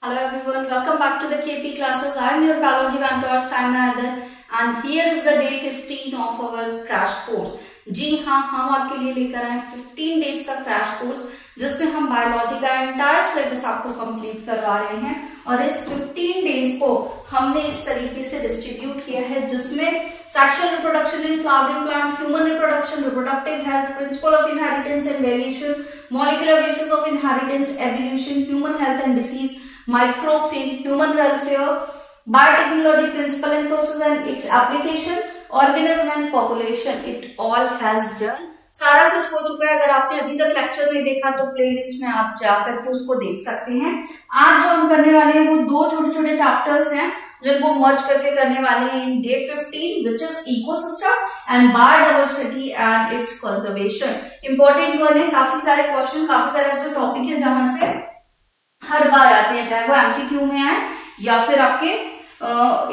Hello everyone, welcome back to the KP classes. I am your biology mentor Saima Adan and here is the day 15 of our crash course. जी हाँ, हम आपके लिए लेकर आए 15 days का crash course जिसमें हम बायोलॉजी का एंटायर सिलेबस आपको कंप्लीट करवा रहे हैं और इस 15 डेज को हमने इस तरीके से डिस्ट्रीब्यूट किया है जिसमें sexual reproduction in flowering plant, human reproduction, reproductive health, principle of inheritance and variation, molecular basis of inheritance, evolution, human health and disease, microbes in human welfare, biotechnology principle and process and its application, organism and population, it all has done. सारा कुछ हो चुका है. अगर आपने अभी तक lecture नहीं देखा तो प्लेलिस्ट में आप जाकर के उसको देख सकते हैं. आज जो हम करने वाले हैं वो दो छोटे छोटे चैप्टर्स हैं जिनको मर्ज करके करने वाले हैं in day 15 which is ecosystem and biodiversity and it's conservation. Important one है. काफी सारे क्वेश्चन, काफी सारे ऐसे टॉपिक है जहां से हर बार आते हैं, चाहे वो एमसीक्यू में आए या फिर आपके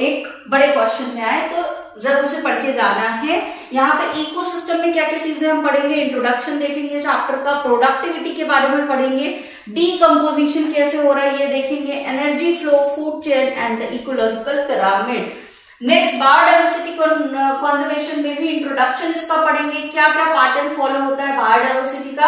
एक बड़े क्वेश्चन में आए, तो जरूर से पढ़ के जाना है. यहाँ पे इकोसिस्टम में क्या क्या चीजें हम पढ़ेंगे. इंट्रोडक्शन देखेंगे चैप्टर का, प्रोडक्टिविटी के बारे में पढ़ेंगे, डीकम्पोजिशन कैसे हो रहा है ये देखेंगे, energy flow, food chain and the ecological pyramid. Next biodiversity conservation में भी इंट्रोडक्शन इसका पढ़ेंगे, क्या क्या पैटर्न फॉलो होता है बायोडाइवर्सिटी का,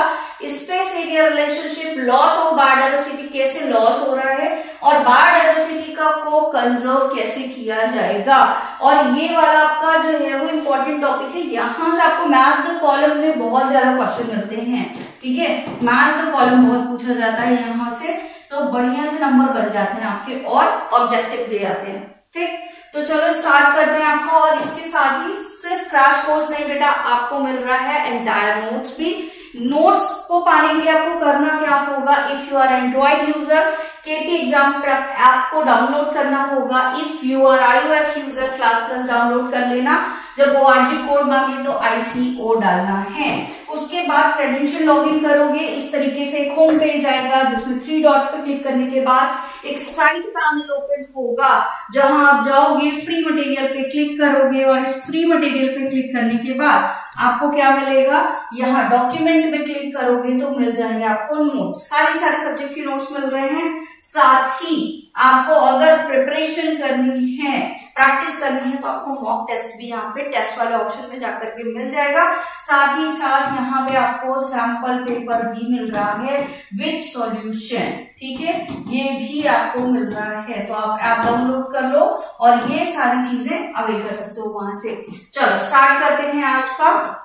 space area relationship, loss of biodiversity कैसे लॉस हो रहा है और बायोडाइवर्सिटी का को कंजर्व कैसे किया जाएगा. और ये वाला आपका जो है वो इम्पोर्टेंट टॉपिक है. यहां से आपको मैच द कॉलम में बहुत ज्यादा क्वेश्चन मिलते हैं. ठीक है, मैच द कॉलम बहुत पूछा जाता है यहां से, तो बढ़िया से नंबर बन जाते हैं आपके और ऑब्जेक्टिव दे जाते हैं. ठीक, तो चलो स्टार्ट करते हैं आपको. और इसके साथ ही सिर्फ क्रैश कोर्स नहीं बेटा, आपको मिल रहा है एंटायर नोट्स भी. नोट्स को पाने के लिए आपको करना क्या होगा, if you are android user KP exam prep app को डाउनलोड करना होगा. If you are iOS user class plus download कर लेना. जब ORG कोड मांगे तो ICO डालना है. उसके बाद क्रेडेंशियल लॉगिन करोगे. इस तरीके से एक होम पेज आएगा जिसमें 3 डॉट पे क्लिक करने के बाद एक साइड पैनल ओपन होगा जहां आप जाओगे, फ्री मटेरियल पे क्लिक करोगे और इस फ्री मटेरियल पे क्लिक करने के बाद आपको क्या मिलेगा, यहाँ डॉक्यूमेंट में क्लिक करोगे तो मिल जाएंगे आपको नोट्स. सारे सब्जेक्ट के नोट्स मिल रहे हैं. साथ ही आपको अगर प्रिपरेशन करनी है, प्रैक्टिस करनी है, तो आपको मॉक टेस्ट भी यहाँ पे टेस्ट वाले ऑप्शन में जाकर के मिल जाएगा. साथ ही साथ यहाँ पे आपको सैंपल पेपर भी मिल रहा है विद सॉल्यूशन. ठीक है, ये भी आपको मिल रहा है, तो आप ऐप डाउनलोड कर लो और ये सारी चीजें अवेल कर सकते हो वहां से. चलो स्टार्ट करते हैं आज का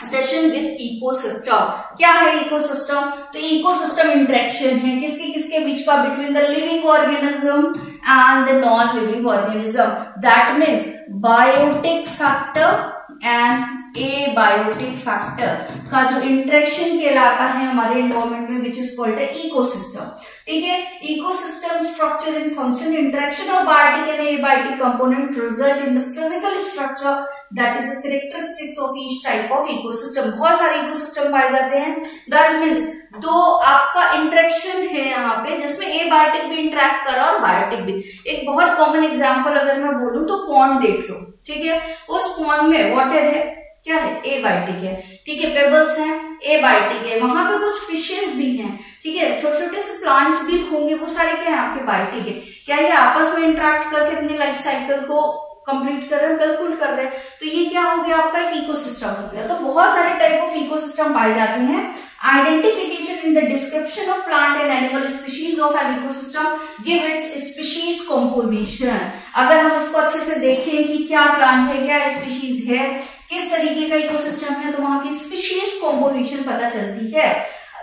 सेशन विद इकोसिस्टम. क्या है इकोसिस्टम? तो इकोसिस्टम इंटरेक्शन है किसके किसके बीच का, between the living organism and the non living organism. That means biotic factor and abiotic factor का जो इंटरेक्शन कहलाता है हमारे एनवायरमेंट में, विच इज कॉल्ड इकोसिस्टम. ठीक है, ecosystem structure and function, interaction of biotic and abiotic component result in the physical structure that is the characteristics of each type of ecosystem. बहुत सारे इकोसिस्टम पाए जाते हैं. दैट मीन्स दो आपका इंटरेक्शन है यहाँ पे जिसमें एबायोटिक भी इंटरेक्ट कर रहा है और बायोटिक भी. एक बहुत कॉमन एग्जाम्पल अगर मैं बोलूं तो पॉन्ड देख लो. ठीक है, उस पॉन्ड में वाटर है, क्या है, एबायोटिक है. ठीक है, पेबल्स हैं, एबायोटिक है. वहां पे कुछ फिशेस भी हैं. ठीक है, छोटे छोटे से प्लांट्स भी होंगे, वो सारे क्या है आपके बायोटिक है. क्या ये आपस में इंटरेक्ट करके अपने लाइफ साइकिल को कंप्लीट कर रहे हैं? बिल्कुल कर रहे हैं. तो ये क्या हो गया आपका, एक इकोसिस्टम हो गया. तो बहुत सारे टाइप ऑफ इकोसिस्टम पाए जाते हैं. Identification in the description of plant and animal species of an ecosystem give its species composition. अगर हम इसको अच्छे से देखें कि क्या प्लांट है, क्या स्पीशीज है, किस तरीके का इकोसिस्टम है, तो वहां की स्पीशीज कंपोजिशन पता चलती है.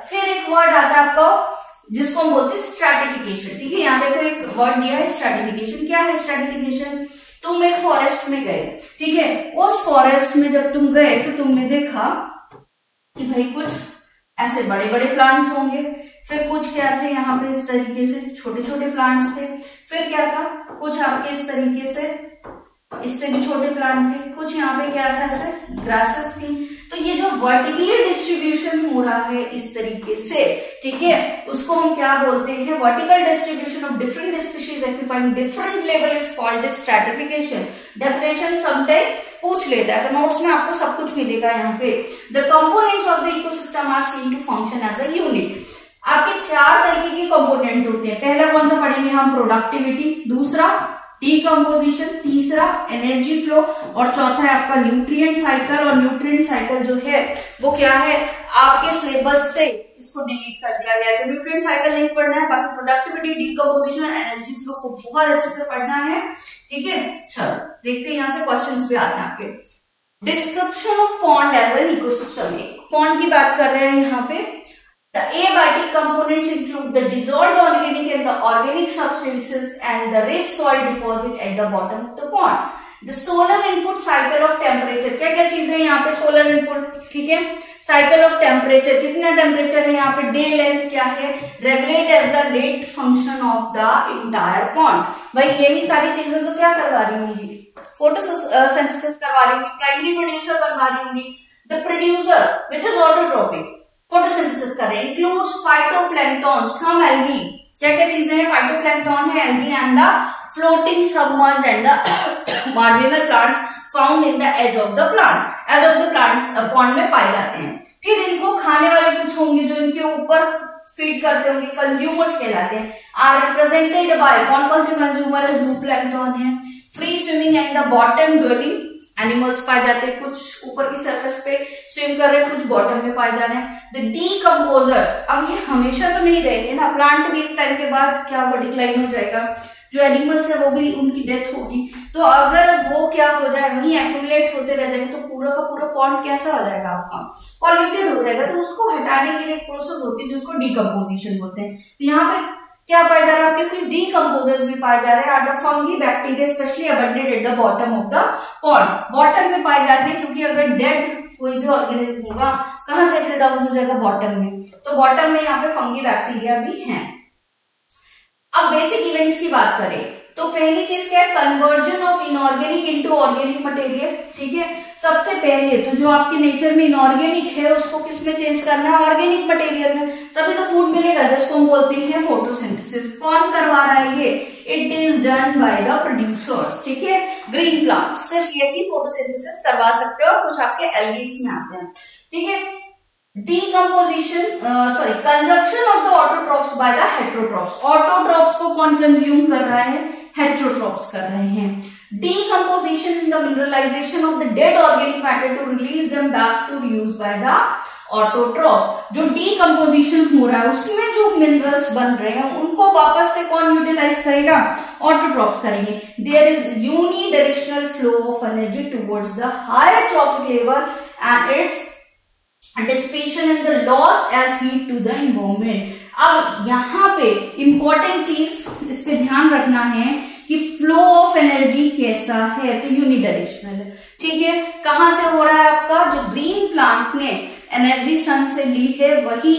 फिर एक वर्ड आता है आपका जिसको हम बोलते हैं स्ट्रैटिफिकेशन. ठीक है, यहाँ देखो एक वर्ड दिया है स्ट्रैटिफिकेशन. क्या है स्ट्रैटिफिकेशन? तुम एक फॉरेस्ट में गए. ठीक है, उस फॉरेस्ट में जब तुम गए तो तुमने देखा कि भाई कुछ ऐसे बड़े बड़े प्लांट्स होंगे, फिर कुछ क्या थे यहाँ पे इस तरीके से छोटे छोटे प्लांट्स थे, फिर क्या था कुछ आपके इस तरीके से इससे भी छोटे प्लांट थे, कुछ यहाँ पे क्या था ऐसे ग्रासेस थी. तो ये जो वर्टिकली डिस्ट्रीब्यूशन हो रहा है इस तरीके से, ठीक है, उसको हम क्या बोलते हैं, vertical distribution of different species occupying different level is called stratification. Definition sometime पूछ लेता है, तो नोट्स में आपको सब कुछ मिलेगा यहाँ पे. The components of the ecosystem are seen to function as a unit. आपके 4 तरीके के कंपोनेंट होते हैं। पहला कौन सा पढ़ेंगे हम, प्रोडक्टिविटी, दूसरा डीकम्पोजिशन, तीसरा एनर्जी फ्लो और चौथा है आपका न्यूट्रिएंट साइकिल। और न्यूट्रिएंट साइकिल जो है वो क्या है, आपके सिलेबस से इसको डिलीट कर दिया गया है, तो न्यूट्रिएंट साइकिल नहीं पढ़ना है। बाकी प्रोडक्टिविटी, डीकम्पोजिशन और एनर्जी फ्लो को बहुत अच्छे से पढ़ना है, ठीक है। चलो देखते हैं यहाँ से क्वेश्चंस भी आते हैं आपके। Description of pond as an ecosystem, pond की बात कर रहे हैं यहाँ पे। The abiotic components include the dissolved organic and the organic substances and the rich soil deposit at the bottom of the pond. The solar input cycle of temperature, क्या क्या चीजें यहाँ पे, सोलर इनपुट, ठीक है। साइकिल ऑफ टेम्परेचर, कितना temperature है यहाँ पे, डे लेंथ क्या है, regulate as the rate function of the entire pond. भाई यही सारी चीजें तो क्या करवा रही होंगी, फोटोसिंथेसिस करवा रही होंगी, प्राइमरी प्रोड्यूसर बनवा रही होंगी। The producer which is autotrophic, photosynthesis कर रहे हैं, इंक्लूड्स फाइटोप्लैंक्टन, सम एल्गी, क्या क्या चीजें हैं, फाइटोप्लैंक्टन है, algae and the floating submerged and the marginal plants found in the edge of the plant, edge of the plants pond में पाए जाते हैं। फिर इनको खाने वाले कुछ होंगे जो इनके ऊपर फीड करते होंगे, कंज्यूमर्स कहलाते हैं। आर रिप्रेजेंटेड बाय, कौन कौन से कंज्यूमर है, जूप्लैंक्टन है, free swimming and the bottom dwelling animals पाए जाते हैं, कुछ ऊपर की सरफेस पे स्विम कर रहे हैं, कुछ बॉटम में पाए जा रहे हैं। द डीकम्पोजर्स, अब ये हमेशा तो नहीं रहेंगे ना, प्लांट भी एक टाइम के बाद क्या होगा, डिक्लाइन हो जाएगा, जो एनिमल्स है वो भी उनकी डेथ होगी। तो अगर वो क्या हो जाए, वहीं एक्यूमुलेट होते रह जाएंगे तो पूरा का पूरा पॉन्ड कैसा हो जाएगा आपका, पॉल्यूटेड हो जाएगा। तो उसको हटाने के लिए एक प्रोसेस होती है जिसको डीकम्पोजिशन बोलते हैं। तो यहाँ पे क्या पाए जा रहा है, आपके कुछ डीकम्पोजर्स भी पाए जा रहे हैं। Are the fungi bacteria especially abundant at the bottom of the pond, bottom में पाए जाते हैं, क्योंकि अगर डेड कोई भी ऑर्गेनिज्म होगा कहाँ सेटल डाउन हो जाएगा, बॉटम में। तो बॉटम में यहाँ पे फंगी बैक्टीरिया भी हैं। अब बेसिक इवेंट्स की बात करें तो पहली चीज क्या है, conversion of inorganic into organic material, ठीक है। सबसे पहले तो जो आपके नेचर में इनऑर्गेनिक है उसको किस में चेंज करना है, ऑर्गेनिक मटेरियल में, तभी तो फूड मिलेगा, जिसको हम बोलते हैं फोटोसिंथेसिस। कौन करवा रहा है ये, it is done by the producers, ठीक है। ग्रीन प्लांट सिर्फ यही फोटोसिंथेसिस करवा सकते हो, और कुछ आपके एल्गीज में आते हैं, ठीक है। Consumption of the autotrophs by the heterotrophs, autotrophs को कौन कंज्यूम कर रहा है, हेट्रोट्रॉप्स कर रहे हैं। Decomposition in the mineralization of the dead organic matter to release them back to reuse by the autotrophs, जो decomposition हो रहा है उसमें जो मिनरल्स बन रहे हैं उनको वापस से कौन यूटिलाइज करेगा, ऑटोट्रॉप्स करेंगे। There is unidirectional flow of energy towards the higher trophic level and its dissipation and the loss as heat to the environment। अब यहाँ पे इंपॉर्टेंट चीज इस पे ध्यान रखना है कि फ्लो ऑफ एनर्जी कैसा है, तो यूनिडायरेक्शनल, ठीक है। कहां से हो रहा है आपका, जो ग्रीन प्लांट ने एनर्जी सन से ली है वही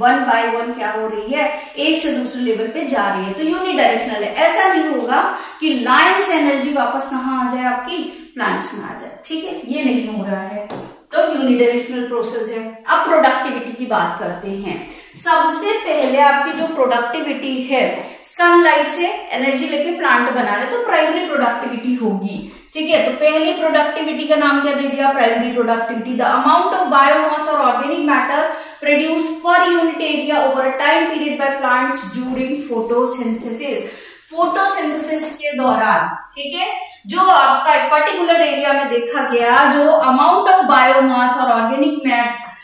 1 by 1 क्या हो रही है, एक से दूसरे लेवल पे जा रही है, तो यूनिडायरेक्शनल है। ऐसा नहीं होगा कि लाइन से एनर्जी वापस कहाँ आ जाए, आपकी प्लांट्स में आ जाए, ठीक है, ये नहीं हो रहा है, तो यूनिडायरेक्शनल प्रोसेस है। अब प्रोडक्टिविटी की बात करते हैं। सबसे पहले आपकी जो प्रोडक्टिविटी है, सनलाइट से एनर्जी लेके प्लांट बना रहे तो प्राइमरी प्रोडक्टिविटी होगी, ठीक है। तो पहली प्रोडक्टिविटी का नाम क्या दे दिया, primary productivity. The amount of biomass और organic matter produced per unit area over a time period by plants during photosynthesis, photosynthesis के दौरान, ठीक है, जो आपका एक पर्टिकुलर एरिया में देखा गया जो अमाउंट ऑफ बायोमास और ऑर्गेनिक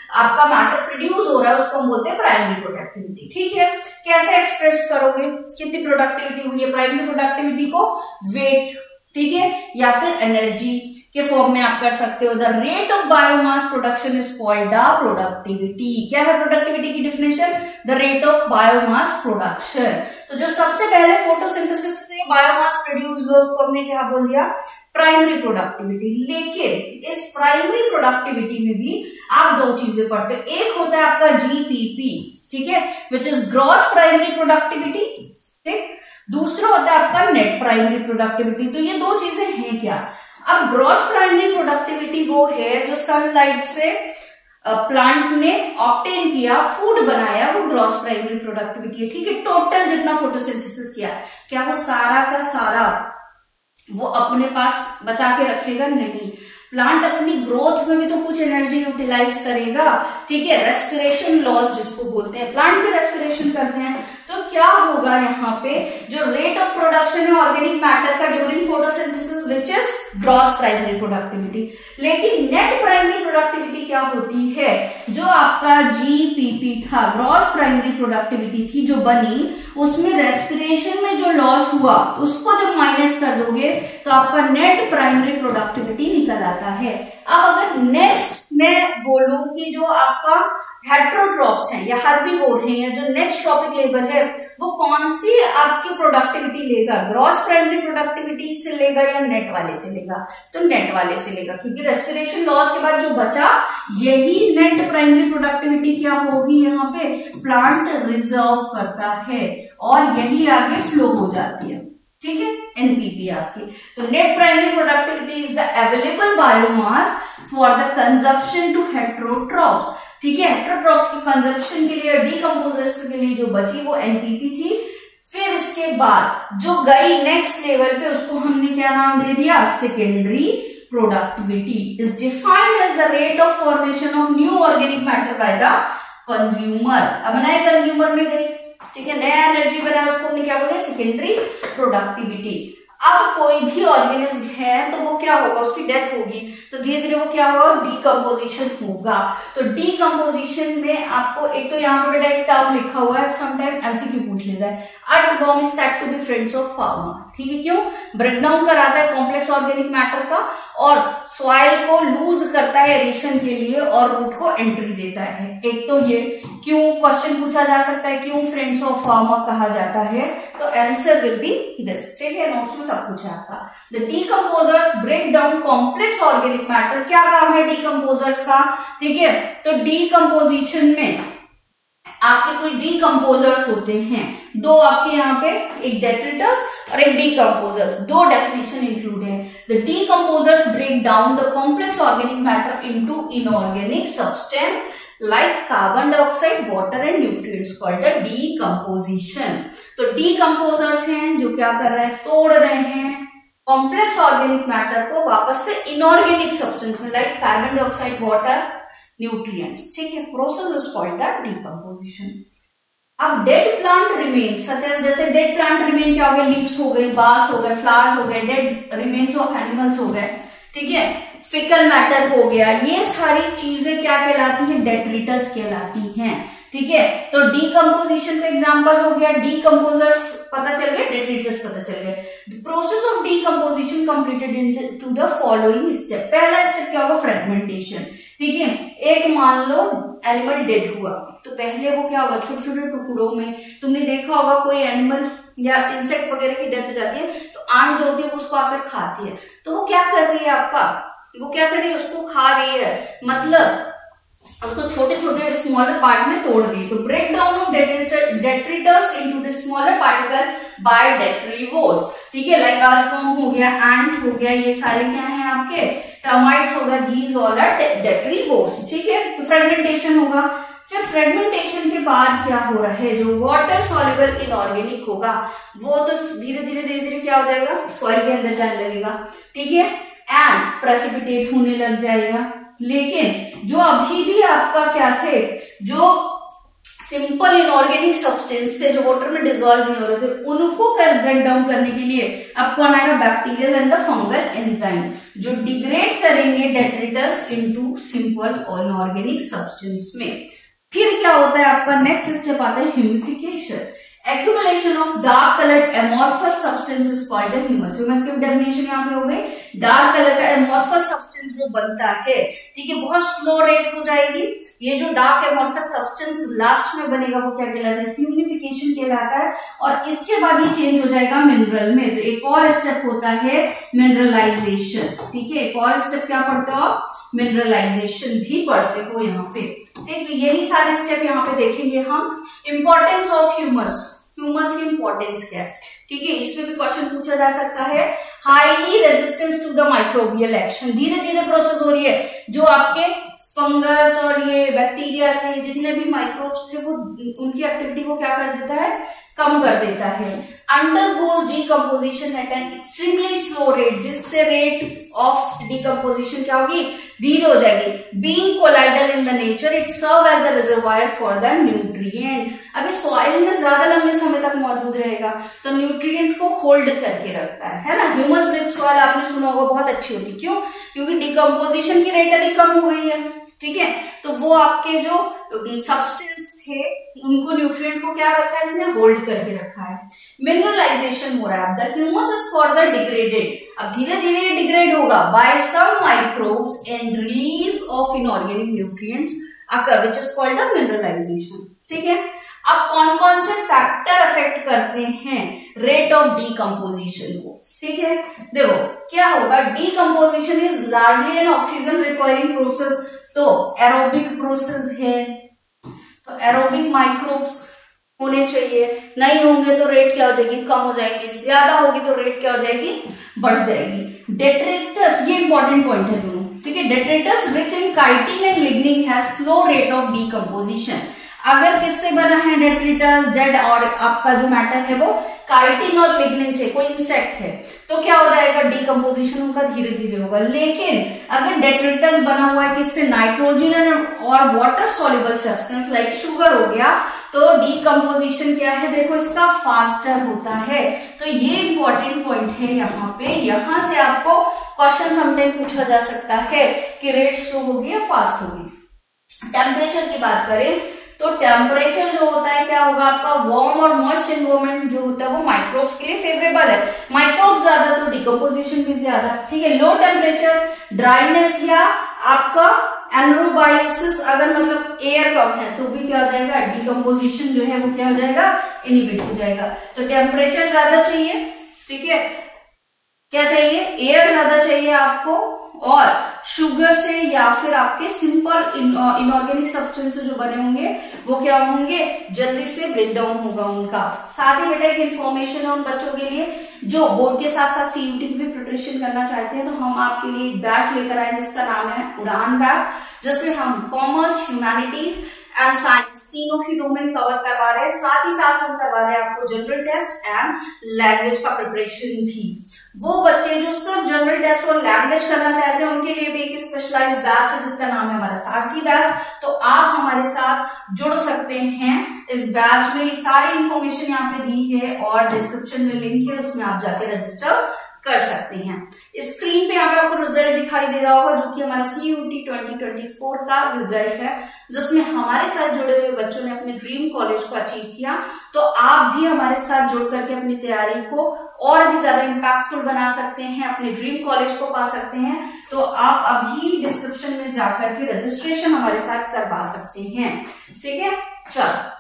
आपका मैटर प्रोड्यूस हो रहा है उसको हम बोलते हैं प्राइमरी प्रोडक्टिविटी, ठीक है। कैसे एक्सप्रेस करोगे, कितनी प्रोडक्टिविटी हुई है, प्राइमरी प्रोडक्टिविटी को वेट, ठीक है, या फिर एनर्जी के फॉर्म में आप कर सकते हो। The rate of biomass production is called the productivity. क्या है प्रोडक्टिविटी की definition, the rate of biomass production. तो जो सबसे पहले फोटोसिंथेसिस से बायोमास प्रोड्यूस हुआ उसको हमने क्या बोल दिया, प्राइमरी प्रोडक्टिविटी। लेकिन इस प्राइमरी प्रोडक्टिविटी में भी आप दो चीजें पढ़ते हो, एक होता है आपका जीपीपी, ठीक है, which is gross primary productivity, ठीक। दूसरा होता है आपका नेट प्राइमरी प्रोडक्टिविटी। तो ये दो चीजें हैं क्या। अब ग्रॉस प्राइमरी प्रोडक्टिविटी वो है जो सनलाइट से प्लांट ने ऑब्टेन किया, फूड बनाया, वो ग्रॉस प्राइमरी प्रोडक्टिविटी है, ठीक है। टोटल जितना फोटोसिंथेसिस किया, क्या वो सारा का सारा वो अपने पास बचा के रखेगा, नहीं। प्लांट अपनी ग्रोथ में भी तो कुछ एनर्जी यूटिलाइज करेगा, ठीक है। रेस्पिरेशन लॉस जिसको बोलते हैं, प्लांट भी रेस्पिरेशन करते हैं, तो क्या होगा यहाँ पे जो रेट ऑफ प्रोडक्शन है ऑर्गेनिक मैटर का during photosynthesis which is gross primary productivity. लेकिन नेट प्राइमरी प्रोडक्टिविटी क्या होती है, जो आपका जीपीपी था, ग्रॉस प्राइमरी प्रोडक्टिविटी थी जो बनी, उसमें रेस्पिरेशन में जो लॉस हुआ उसको जब माइनस कर दोगे तो आपका नेट प्राइमरी प्रोडक्टिविटी निकल आता है। अब अगर नेक्स्ट मैं बोलूं कि जो आपका हेट्रोट्रॉप्स हैं या हर्बीवोर हैं या जो नेक्स्ट टॉपिक लेवल है वो कौन सी आपकी प्रोडक्टिविटी लेगा, ग्रॉस प्राइमरी प्रोडक्टिविटी से लेगा या नेट वाले से लेगा, तो नेट वाले से लेगा, क्योंकि रेस्पिरेशन लॉस के बाद जो बचा यही नेट प्राइमरी प्रोडक्टिविटी क्या होगी, यहाँ पे प्लांट रिजर्व करता है और यही आगे फ्लो हो जाती है, ठीक है, एनपीपी आपकी। तो net primary productivity is the available biomass for the consumption to heterotrophs, ठीक है। हेट्रोट्रॉप्स की कंजप्शन के लिए, डीकंपोजर्स के लिए जो बची वो एनपीपी थी। फिर इसके बाद जो गई नेक्स्ट लेवल पे उसको हमने क्या नाम दे दिया, secondary productivity is defined as the rate of formation of new organic matter by the consumer. अब नए कंज्यूमर में गई, ठीक है, नया एनर्जी बना, उसको हमने क्या बोला, सेकेंडरी प्रोडक्टिविटी। अब कोई भी ऑर्गेनिज्म है तो वो क्या होगा, उसकी डेथ होगी, तो धीरे धीरे वो क्या होगा, डीकम्पोजिशन होगा। तो डीकम्पोजिशन में आपको एक तो यहाँ पे बेटा एक टर्म लिखा हुआ है, समटाइम एमसीक्यू पूछ लेता है, earthworm is said to be friends of farmer, ठीक है। क्यों, ब्रेकडाउन कराता है कॉम्प्लेक्स ऑर्गेनिक मैटर का और सॉइल को लूज करता है एरेशन के लिए और रूट को एंट्री देता है। एक तो ये क्यों क्वेश्चन पूछा जा सकता है, क्यों फ्रेंड्स ऑफ फार्मर कहा जाता है, तो आंसर विल बी दिस, ठीक है, नोट्स में सब कुछ है आपका। The decomposers break down complex organic matter, क्या काम है डीकम्पोजर्स का, ठीक है। तो डीकम्पोजिशन में आपके कुछ डीकम्पोजर्स होते हैं, दो आपके यहाँ पे, एक डेट्रिटस और एक डीकम्पोजर्स, दो डेफिनेशन इंक्लूड है। The decomposers break down the complex organic matter into inorganic substance like carbon dioxide, water and nutrients called the decomposition। तो decomposers हैं जो क्या कर रहे हैं, तोड़ रहे हैं कॉम्प्लेक्स ऑर्गेनिक मैटर को वापस से इनऑर्गेनिक सब्सटेंस में, like carbon dioxide, water, nutrients, ठीक है। Process is called the decomposition। अब dead plant remain such as, जैसे डेड प्लांट रिमेन क्या हो गए, लीव्स हो गए, बाल्स हो गए, फ्लावर्स हो गए, डेड रिमेन्स ऑफ एनिमल्स हो गए, ठीक है, फिकल मैटर हो गया, ये सारी चीजें क्या कहलाती है, डेट्रिटस कहलाती हैं, ठीक है। तो डीकम्पोजिशन का एग्जांपल हो गया, डीकम्पोजर्स पता चल गए, डेट्रिटस पता चल गए। The process of decomposition completed into the following step. पहला स्टेप क्या होगा, फ्रेगमेंटेशन, ठीक है। एक मान लो एनिमल डेड हुआ तो पहले वो क्या होगा, छोटे छोटे टुकड़ों में, तुमने देखा होगा कोई एनिमल या इंसेक्ट वगैरह की डेथ हो जाती है तो आंट जो होती है उसको आकर खाती है, तो वो क्या कर रही है आपका, वो क्या कर रही है, उसको खा रही है, मतलब उसको छोटे छोटे स्मॉलर पार्ट में तोड़ रही है। तो break down of detritus into the smaller particle by detritivore, ठीक है, लाइक अर्थवॉर्म हो गया, एंट हो गया, ये सारे क्या हैं आपके, टर्माइट्स हो गया, दीज ऑल आर डेट्रीवोर्स, ठीक है। तो फ्रेगमेंटेशन होगा, फिर फ्रेगमेंटेशन के बाद क्या हो रहा है, जो वाटर सॉल्युबल इनऑर्गेनिक होगा वो तो धीरे धीरे क्या हो जाएगा, सॉइल के अंदर जाने लगेगा, ठीक है, एंड प्रेसिपिटेट होने लग जाएगा। लेकिन जो अभी भी आपका क्या थे, जो सिंपल इनऑर्गेनिक सब्सटेंस थे जो वाटर में डिसॉल्व नहीं हो रहे थे, उनको ब्रेक डाउन करने के लिए अब कौन आएगा, bacterial and the fungal enzyme, जो डिग्रेड करेंगे detritus into simple inorganic substance में। फिर क्या होता है आपका, नेक्स्ट स्टेप आता है humification. Accumulation of dark coloured amorphous substance is called humus. Humus की डेफिनेशन यहाँ पे हो गई, डार्क कलर का एमोर्फस सब्सटेंस जो बनता है, ठीक है, बहुत स्लो रेट हो जाएगी। ये जो डार्क एमोर्फस सब्सटेंस लास्ट में बनेगा वो क्या कहलाता है, ह्यूमिफिकेशन कहलाता है, और इसके बाद ये चेंज हो जाएगा मिनरल में। तो एक और स्टेप होता है मिनरलाइजेशन, ठीक है, एक और स्टेप क्या पढ़ते हो आप, मिनरलाइजेशन भी पढ़ते हो यहाँ पे, ठीक। तो यही सारे स्टेप यहाँ पे देखेंगे हम। इंपॉर्टेंस ऑफ ह्यूमस, ह्यूमस की इंपॉर्टेंस क्या है, ठीक है, इसमें भी क्वेश्चन पूछा जा सकता है। Highly resistance to the microbial action, धीरे धीरे प्रोसेस हो रही है, जो आपके फंगस और ये बैक्टीरिया थे, जितने भी माइक्रोब्स थे, वो उनकी एक्टिविटी को क्या कर देता है, कम कर देता है। Undergoes decomposition at an extremely slow rate, जिससे रेट ऑफ डीकम्पोजिशन क्या होगी, धीरे हो जाएगी। Being colloidal in the nature it serve as the reservoir for the nutrient. अभी सॉइल में ज्यादा लंबे समय तक मौजूद रहेगा तो न्यूट्रिएंट को होल्ड करके रखता है ना। ह्यूमस रिच सॉइल आपने सुना होगा बहुत अच्छी होती, क्यों, क्योंकि डीकम्पोजिशन की रेट अभी कम हो गई है, ठीक है, तो वो आपके जो सब्सटेंस थे उनको, न्यूट्रिएंट को क्या रखा है, इसने होल्ड करके रखा है। मिनरलाइजेशन हो रहा है, the humus is further degraded, अब धीरे धीरे डिग्रेड होगा by some microbes and release of inorganic nutrients occur which is called the mineralisation, ठीक है। अब कौन कौन से फैक्टर अफेक्ट करते हैं रेट ऑफ डीकम्पोजिशन को, ठीक है। देखो क्या होगा, decomposition is largely N oxygen requiring process, तो एरोबिक प्रोसेस है, तो एरोबिक माइक्रोब्स होने चाहिए, नहीं होंगे तो रेट क्या हो जाएगी, कम हो जाएगी, ज्यादा होगी तो रेट क्या हो जाएगी, बढ़ जाएगी। डेट्रिटस, ये इंपॉर्टेंट पॉइंट है दोनों, ठीक है। Detritus rich in chitin and lignin has slow rate of decomposition. अगर किससे बना है डेट्रिटस, डेड और आपका जो मैटर है वो काइटिन और लिग्निन से, कोई इंसेक्ट है, तो क्या हो जाएगा, डीकम्पोजिशन उनका धीरे धीरे होगा। लेकिन अगर डेट्रिटस बना हुआ है किससे, नाइट्रोजन और water soluble substance like sugar हो गया, तो डीकम्पोजिशन क्या है, देखो इसका फास्टर होता है। तो ये इंपॉर्टेंट पॉइंट है यहाँ पे, यहां से आपको क्वेश्चन समटाइम पूछा जा सकता है कि रेट स्लो होगी या फास्ट होगी। टेम्परेचर की बात करें तो टेम्परेचर जो होता है क्या होगा, आपका वार्म और मॉइस्ट एनवायरमेंट जो होता है वो माइक्रोब्स के लिए फेवरेबल है, माइक्रोब्स ज्यादा तो डीकम्पोजिशन भी ज्यादा, ठीक है। लो टेम्परेचर, ड्राइनेस या आपका एनरोबायोसिस, अगर मतलब एयर कम है तो भी क्या हो जाएगा, डीकम्पोजिशन जो है वो क्या हो जाएगा, इनहिबिट हो जाएगा। तो टेम्परेचर ज्यादा चाहिए, ठीक है, क्या चाहिए, एयर ज्यादा चाहिए आपको, और शुगर से या फिर आपके सिंपल इनऑर्गेनिक सब्सटेंसेस जो बने होंगे वो क्या होंगे, जल्दी से ब्रेक डाउन होगा उनका। साथ ही बेटा एक इन्फॉर्मेशन है उन बच्चों के लिए जो बोर्ड के साथ साथ सीयूटी की भी प्रिपरेशन करना चाहते हैं, तो हम आपके लिए एक बैच लेकर आए जिसका नाम है उड़ान बैच, जिसमें हम कॉमर्स, ह्यूमैनिटीज एंड साइंस तीनों ही डोमेन कवर करवा रहे हैं। साथ ही साथ हम करवा रहे हैं आपको जनरल टेस्ट एंड लैंग्वेज का प्रिपरेशन भी। वो बच्चे जो सिर्फ जनरल टेस्ट और लैंग्वेज करना चाहते हैं उनके लिए भी एक स्पेशलाइज्ड बैच है जिसका नाम है हमारा सारथी बैच, तो आप हमारे साथ जुड़ सकते हैं। इस बैच में सारी इंफॉर्मेशन यहाँ पे दी है और डिस्क्रिप्शन में लिंक है, उसमें आप जाके रजिस्टर कर सकते हैं। स्क्रीन पे यहाँ पे आपको रिजल्ट दिखाई दे रहा होगा जो कि हमारा CUET 2024 का रिजल्ट है, जिसमें हमारे साथ जुड़े हुए बच्चों ने अपने ड्रीम कॉलेज को अचीव किया। तो आप भी हमारे साथ जुड़ करके अपनी तैयारी को और भी ज्यादा इम्पैक्टफुल बना सकते हैं, अपने ड्रीम कॉलेज को पा सकते हैं। तो आप अभी डिस्क्रिप्शन में जाकर के रजिस्ट्रेशन हमारे साथ करवा सकते हैं, ठीक है। चलो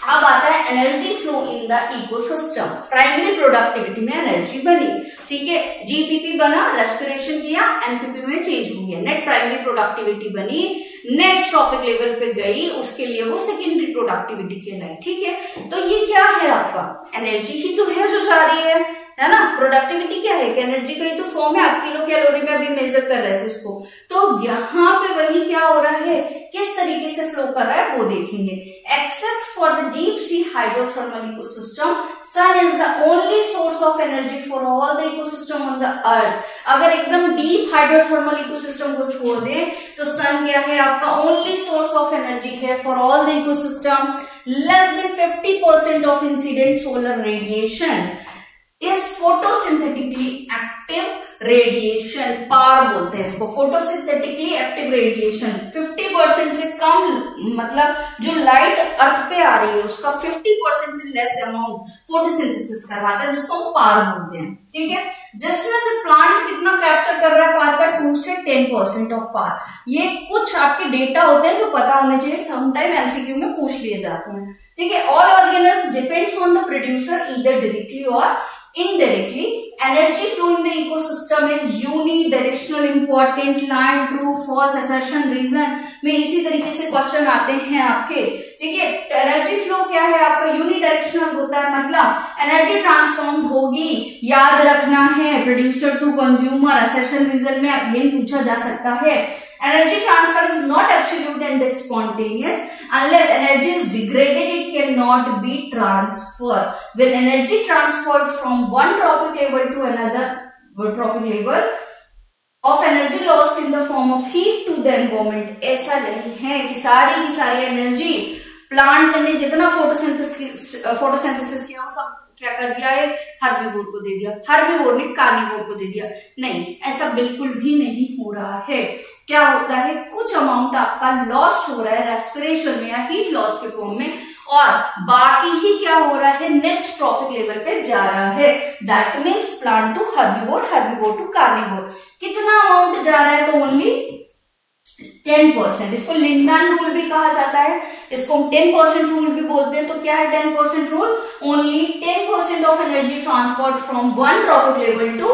अब आता है energy flow in the ecosystem. Primary productivity में एनर्जी बनी, ठीक है, जीपीपी बना, रेस्पिरेशन किया, एनपीपी में चेंज हो गया, नेट प्राइमरी प्रोडक्टिविटी बनी, नेक्स्ट ट्रॉपिक लेवल पे गई, उसके लिए वो सेकेंडरी प्रोडक्टिविटी कहलाई, ठीक है। तो ये क्या है, आपका एनर्जी ही तो है जो जा रही है ना। प्रोडक्टिविटी क्या है, एनर्जी का ही तो फॉर्म है, आप किलो कैलोरी में अभी मेजर कर रहे थे उसको। तो यहाँ पे वही क्या हो रहा है, किस तरीके से फ्लो कर रहा है वो देखेंगे। Except for the deep sea hydrothermal ecosystem, sun is the only source of energy for all the ecosystem on the earth. अगर एकदम डीप हाइड्रोथर्मल इकोसिस्टम को छोड़ दें तो सन क्या है, आपका ओनली सोर्स ऑफ एनर्जी है for all the ecosystem. Less than 50% of incident solar radiation is photosynthetically active radiation, PAR बोलते हैं इसको, फोटोसिंथेटिकली एक्टिव रेडिएशन। 50% से कम, मतलब जो लाइट अर्थ पे आ रही है उसका 50% से लेस अमाउंट फोटोसिंथेसिस करवाता है, जिसको हम पार बोलते हैं, ठीक है। जिसमें से प्लांट कितना कैप्चर कर रहा है पार का, 2 से 10% ऑफ पार। ये कुछ आपके डेटा होते हैं जो पता होने चाहिए, समटाइम एमसीक्यू में पूछ लिए जाते हैं, ठीक है। All organism depends on the producer either directly और indirectly. Energy flow in the ecosystem is unidirectional, important, line, true, false, assertion, reason में इसी तरीके से क्वेश्चन आते हैं आपके, ठीक है। एनर्जी फ्लो क्या है आपका, यूनिडायरेक्शनल होता है, मतलब एनर्जी ट्रांसफॉर्म होगी, याद रखना है, producer to consumer, assertion reason में अगेन पूछा जा सकता है। Energy transfer is not absolute and spontaneous. Unless energy is degraded, it cannot be transferred. When energy transferred from one trophic level to another trophic level of energy lost in the form of heat to the environment, ऐसा नहीं है कि सारी energy plant ने जितना photosynthesis किया वो सब क्या कर दिया है, हर्बीवोर को दे दिया, हर्बीवोर ने कार्निवोर को दे दिया। नहीं, ऐसा बिल्कुल भी नहीं हो रहा है। क्या होता है, कुछ अमाउंट आपका लॉस्ट हो रहा है रेस्पिरेशन में या हीट लॉस के फॉर्म में, और बाकी ही क्या हो रहा है, नेक्स्ट ट्रॉपिक लेवल पे जा रहा है। That means plant to herbivore, herbivore to carnivore. कितना अमाउंट जा रहा है, तो ओनली 10%। इसको लिंडन रूल भी कहा जाता है, इसको 10% रूल भी बोलते हैं। तो क्या है 10% rule? Only 10% of energy transferred from one trophic level to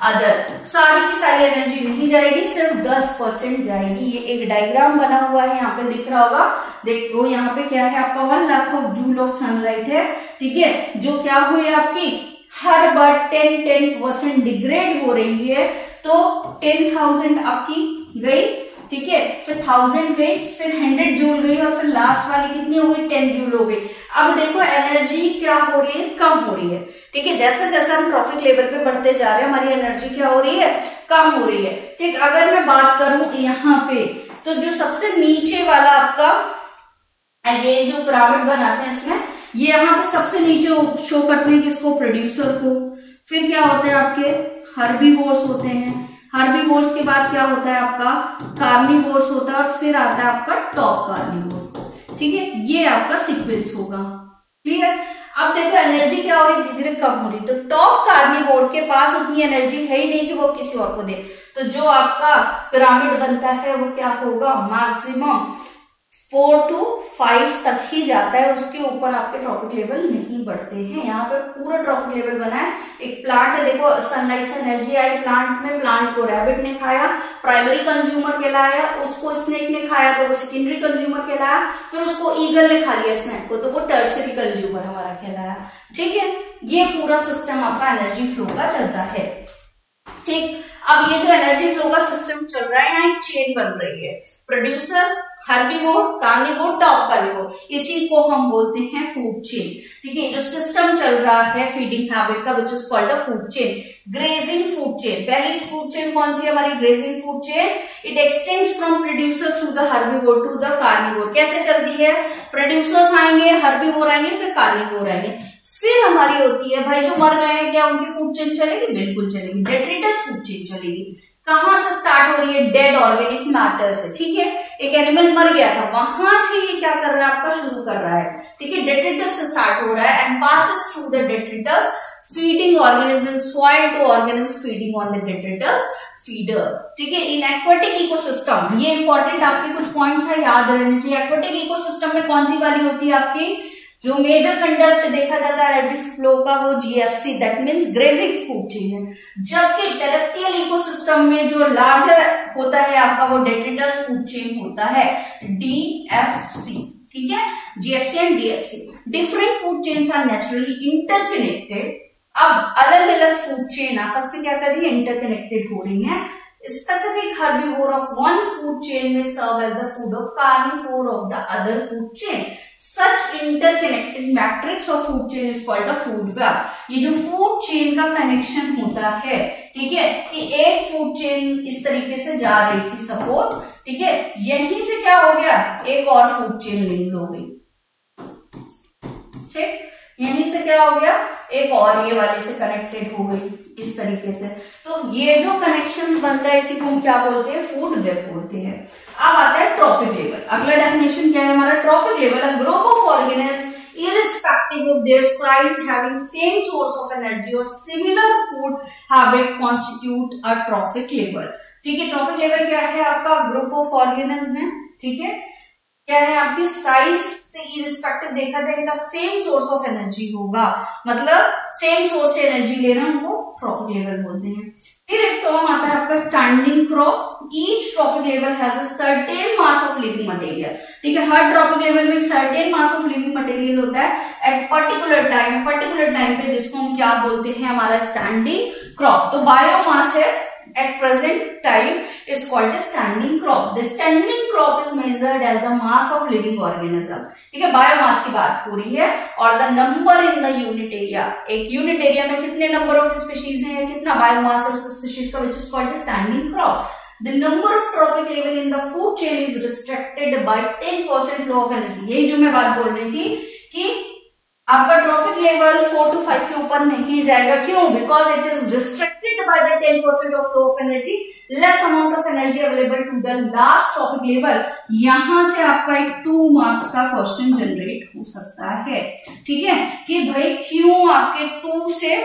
other. सारी की सारी एनर्जी नहीं जाएगी, सिर्फ 10% जाएगी। ये एक डायग्राम बना हुआ है, यहाँ पे दिख रहा होगा, देखो यहाँ पे क्या है आपका 1 lakh of joule of sunlight है, ठीक है, जो क्या हुई आपकी हर बार 10% डिग्रेड हो रही है। तो 10,000 आपकी गई, ठीक है, फिर 1000 गई, फिर 100 जूल गई, और फिर लास्ट वाली कितनी हो गई, 10 जूल हो गई। अब देखो एनर्जी क्या हो रही है, कम हो रही है, ठीक है। जैसे जैसे हम ट्रॉपिक लेवल पे बढ़ते जा रहे हैं, हमारी एनर्जी क्या हो रही है, कम हो रही है, ठीक। अगर मैं बात करूं यहाँ पे, तो जो सबसे नीचे वाला आपका ये जो पिरामिड बनाते हैं इसमें, ये यहाँ पे सबसे नीचे शो करते हैं किसको, प्रोड्यूसर को। फिर क्या होते हैं आपके हर्बीवोर्स होते हैं, हर्बीवोर्स के बाद क्या होता है आपका कार्निवोर्स होता है, और फिर आता है आपका टॉप कार्निवोर, ठीक है। ये आपका सीक्वेंस होगा, क्लियर। अब देखो एनर्जी क्या हो रही है, धीरे धीरे कम हो रही है। तो टॉप कार्निवोर के पास उतनी एनर्जी है ही नहीं कि वो किसी और को दे। तो जो आपका पिरामिड बनता है वो क्या होगा, मैक्सिमम 4 to 5 तक ही जाता है, उसके ऊपर आपके ट्रॉपिक लेवल नहीं बढ़ते हैं। यहाँ पे पूरा ट्रॉपिक लेवल बना है। एक प्लांट है, देखो सनलाइट से एनर्जी आई प्लांट में, प्लांट को रैबिट ने खाया, प्राइमरी कंज्यूमर कहलाया, उसको स्नेक ने खाया तो वो सेकेंडरी कंज्यूमर कहलाया, फिर उसको ईगल ने खा लिया स्नेक को, तो वो टर्सरी कंज्यूमर हमारा कहलाया, ठीक है। ये पूरा सिस्टम आपका एनर्जी फ्लो का चलता है, ठीक। अब ये जो एनर्जी फ्लो का सिस्टम चल रहा है, यहाँ एक चेन बन रही है, producer, herbivore, carnivore, top carnivore, इसी को हम बोलते हैं फूड चेन, ठीक है। जो सिस्टम चल रहा है फीडिंग हैबिट का, which is called a food chain, grazing food chain. पहली फूड चेन कौन सी है हमारी, grazing food chain. It extends from producer through the herbivore to the carnivore. कैसे चलती है, प्रोड्यूसर्स आएंगे, हर्बीवोर आएंगे, फिर कार्निवोर आएंगे, फिर हमारी होती है भाई जो मर गए हैं, क्या उनकी फूड चेन चलेगी, बिल्कुल चलेगी, डेट्रिटस फूड चेन चलेगी। कहां से स्टार्ट हो रही है, डेड ऑर्गेनिक मैटर से, ठीक है। एक एनिमल मर गया था, वहां से ये क्या कर रहा है आपका, शुरू कर रहा है, ठीक है, डेट्रिटस से स्टार्ट हो रहा है and passes through the detritus feeding organism, soil to organism feeding on the detritus feeder, ठीक है। इन एक्वेटिक इकोसिस्टम, ये इंपॉर्टेंट आपके कुछ पॉइंट्स है, याद रहने चाहिए। एक्वेटिक इकोसिस्टम में कौन सी वाली होती है आपकी, जो मेजर कंडक्ट देखा जाता है एनर्जी फ्लो का, वो GFC, that means grazing food chain है। जबकि टेरेस्ट्रियल इकोसिस्टम में जो लार्जर होता है आपका, वो डेट्रिटस फूड चेन होता है, डीएफसी, ठीक है। GFC and DFC, different food chains are naturally interconnected. अब अलग अलग फूड चेन आपस में क्या कर रही है, इंटरकनेक्टेड हो रही है। Specific herbivore of one food chain may serve as the food of carnivore of the other food chain. Such interconnected matrix of food chain is called a food web. ये जो food chain का connection होता है, ठीक है, कि एक food chain इस तरीके से जा रही थी सपोज, ठीक है, यहीं से क्या हो गया, एक और फूड चेन लिंक हो गई, ठीक, यहीं से क्या हो गया, एक और ये वाले से कनेक्टेड हो गई इस तरीके से। तो ये जो कनेक्शंस बनता है इसी को हम क्या बोलते हैं, फूड वेब बोलते हैं। अब आता है ट्रॉफिक लेवल। अगला डेफिनेशन क्या है हमारा, trophic level, a group of organism irrespective of their size having same source of energy or similar food habit constitute a trophic level, ठीक है। ट्रॉफिक लेवल क्या है आपका, ग्रुप ऑफ ऑर्गेनिज्म है, ठीक है, क्या है आपकी साइज से इरिस्पेक्टिव देखा जाए इनका सेम सोर्स ऑफ एनर्जी होगा, मतलब सेम सोर्स से एनर्जी लेना, उनको ट्रॉफिक लेवल बोलते हैं। फिर एक टर्म आता है आपका standing crop. Each trophic level has a certain mass of living material, ठीक है। हर ट्रॉफिक लेवल में certain mass of living material होता है एट पर्टिकुलर टाइम पे, जिसको हम क्या बोलते हैं, हमारा स्टैंडिंग क्रॉप। तो बायोमास है at present time is called a standing crop. The standing crop is measured as the mass of living organism. ठीक है, बायोमास की बात हो रही है, और the number in the unit area, एक यूनिट एरिया में कितने नंबर ऑफ स्पीशीज हैं, कितना बायोमास है उस स्पीशीज का, which is called a standing crop. The number of trophic level in the food chain is restricted by 10% flow of energy. यही जो मैं बात बोल रही थी कि आपका ट्रॉफिक लेवल 4 to 5 के ऊपर नहीं जाएगा. क्यों? Because it is restricted by the 10% of flow of energy, less amount of energy available to the last trophic level. यहां से आपका एक 2 मार्क्स का क्वेश्चन जनरेट हो सकता है. ठीक है, कि भाई क्यों आपके 2 से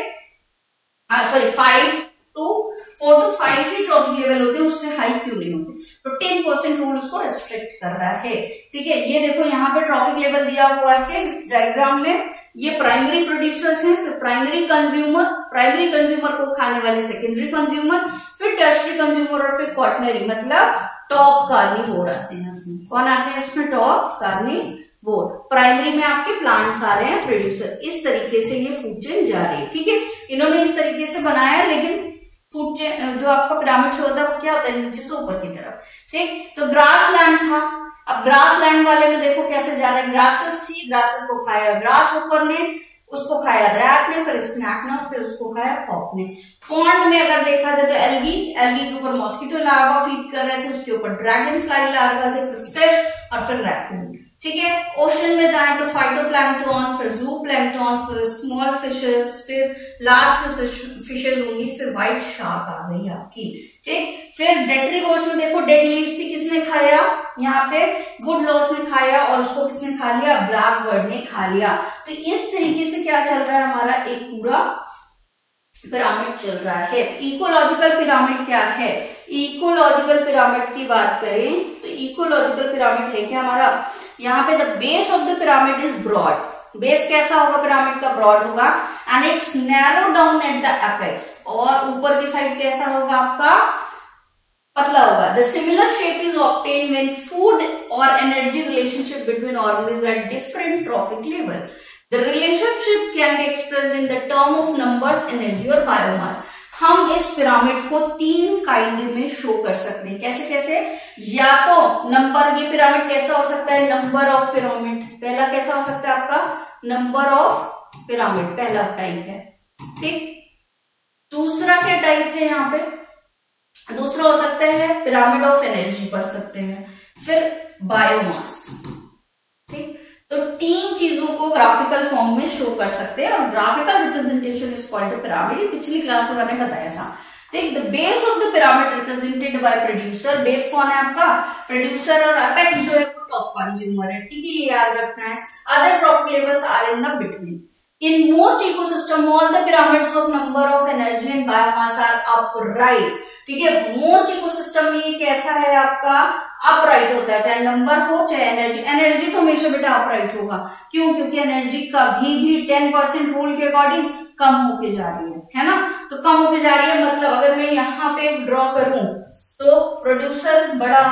5 to 4 to 5 he trophic level होते हैं, उससे हाई क्यों नहीं होते. तो 10% रूल उसको रेस्ट्रिक्ट कर रहा है. ठीक है, ये देखो यहाँ पे ट्रॉफिक लेवल दिया हुआ है इस डायग्राम में. ये प्राइमरी प्रोड्यूसर्स हैं, फिर प्राइमरी कंज्यूमर को खाने वाले सेकेंडरी कंज्यूमर, फिर टर्शरी कंज्यूमर और फिर क्वाटरनरी, मतलब टॉप कार्निवोर आते हैं इसमें. कौन आते हैं इसमें? Top carnivore. प्राइमरी में आपके प्लांट्स आ रहे हैं, प्रोड्यूसर. इस तरीके से ये फूड चेन जा रही है. ठीक है, इन्होंने इस तरीके से बनाया, लेकिन फूड चेन जो आपका पिरामिड शो होता है वो क्या होता है, नीचे से ऊपर की तरफ. ठीक, तो ग्रास लैंड था. अब ग्रास लैंड वाले में देखो कैसे जा रहा है. ग्रासेस थी, ग्रासेस को खाया ग्रास ऊपर ने, उसको खाया रैट ने, फिर स्नैक ने, फिर उसको खाया हॉक ने. पॉन्ड में अगर देखा जाए तो एल्गी के ऊपर मॉस्किटो लार्वा फीड कर रहे थे, उसके ऊपर ड्रैगन फ्लाई लार्वा थे, फिर फिश और फिर रैकून. ठीक है, ओशन में जाए तो फाइटोप्लैंक्टन, फिर जू प्लैंक्टन, फिर स्मॉल फिशेस, फिर लार्ज फिशेस होंगी, फिर व्हाइट शार्क आ गई आपकी. ठीक, फिर डेट्रीवोर्स में देखो डेड लीव्स थी, किसने खाया, यहाँ पे गुड लॉस ने खाया, और उसको किसने खा लिया, ब्लैक बर्ड ने खा लिया. तो इस तरीके से क्या चल रहा है हमारा, एक पूरा पिरामिड चल रहा है. इकोलॉजिकल पिरामिड क्या है? इकोलॉजिकल पिरामिड की बात करें तो इकोलॉजिकल पिरामिड है क्या हमारा, यहाँ पे the base of the pyramid is broad. Base कैसा होगा पिरामिड का? ब्रॉड होगा. And it's narrow down at the apex, और ऊपर की साइड कैसा होगा आपका, पतला होगा. The similar shape is obtained when food और energy relationship between organism at different trophic level. The relationship can be expressed in the term of numbers, energy और biomass. हम इस पिरामिड को 3 काइंड में शो कर सकते हैं. कैसे कैसे? या तो नंबर, ये पिरामिड कैसा हो सकता है, नंबर ऑफ पिरामिड. पहला कैसा हो सकता है आपका, नंबर ऑफ पिरामिड, पहला टाइप है. ठीक, दूसरा क्या टाइप है यहाँ पे, दूसरा हो सकता है पिरामिड ऑफ एनर्जी पढ़ सकते हैं, फिर बायोमास. ठीक, तो 3 चीजों को ग्राफिकल फॉर्म में शो कर सकते हैं, और graphical representation is called pyramid. पिछली क्लास में मैंने बताया था. ठीक, the base of the pyramid represented by producer. Base कौन है आपका, प्रोड्यूसर, और अपेक्स जो है वो टॉप कंज्यूमर है. ठीक है, ये याद रखना है. Other trophic levels are in the between. In most ecosystem, all the pyramids of number of energy and biomass are upright. ठीक है, मोस्ट इकोसिस्टम में ये कैसा है आपका, अपराइट होता है, चाहे नंबर हो चाहे एनर्जी. एनर्जी तो हमेशा बेटा अपराइट होगा. क्यों? क्योंकि एनर्जी कभी भी 10% रूल के अकॉर्डिंग कम होके जा रही है ना. तो कम होके जा रही है, मतलब अगर मैं यहाँ पे ड्रॉ करूं तो प्रोड्यूसर बड़ा,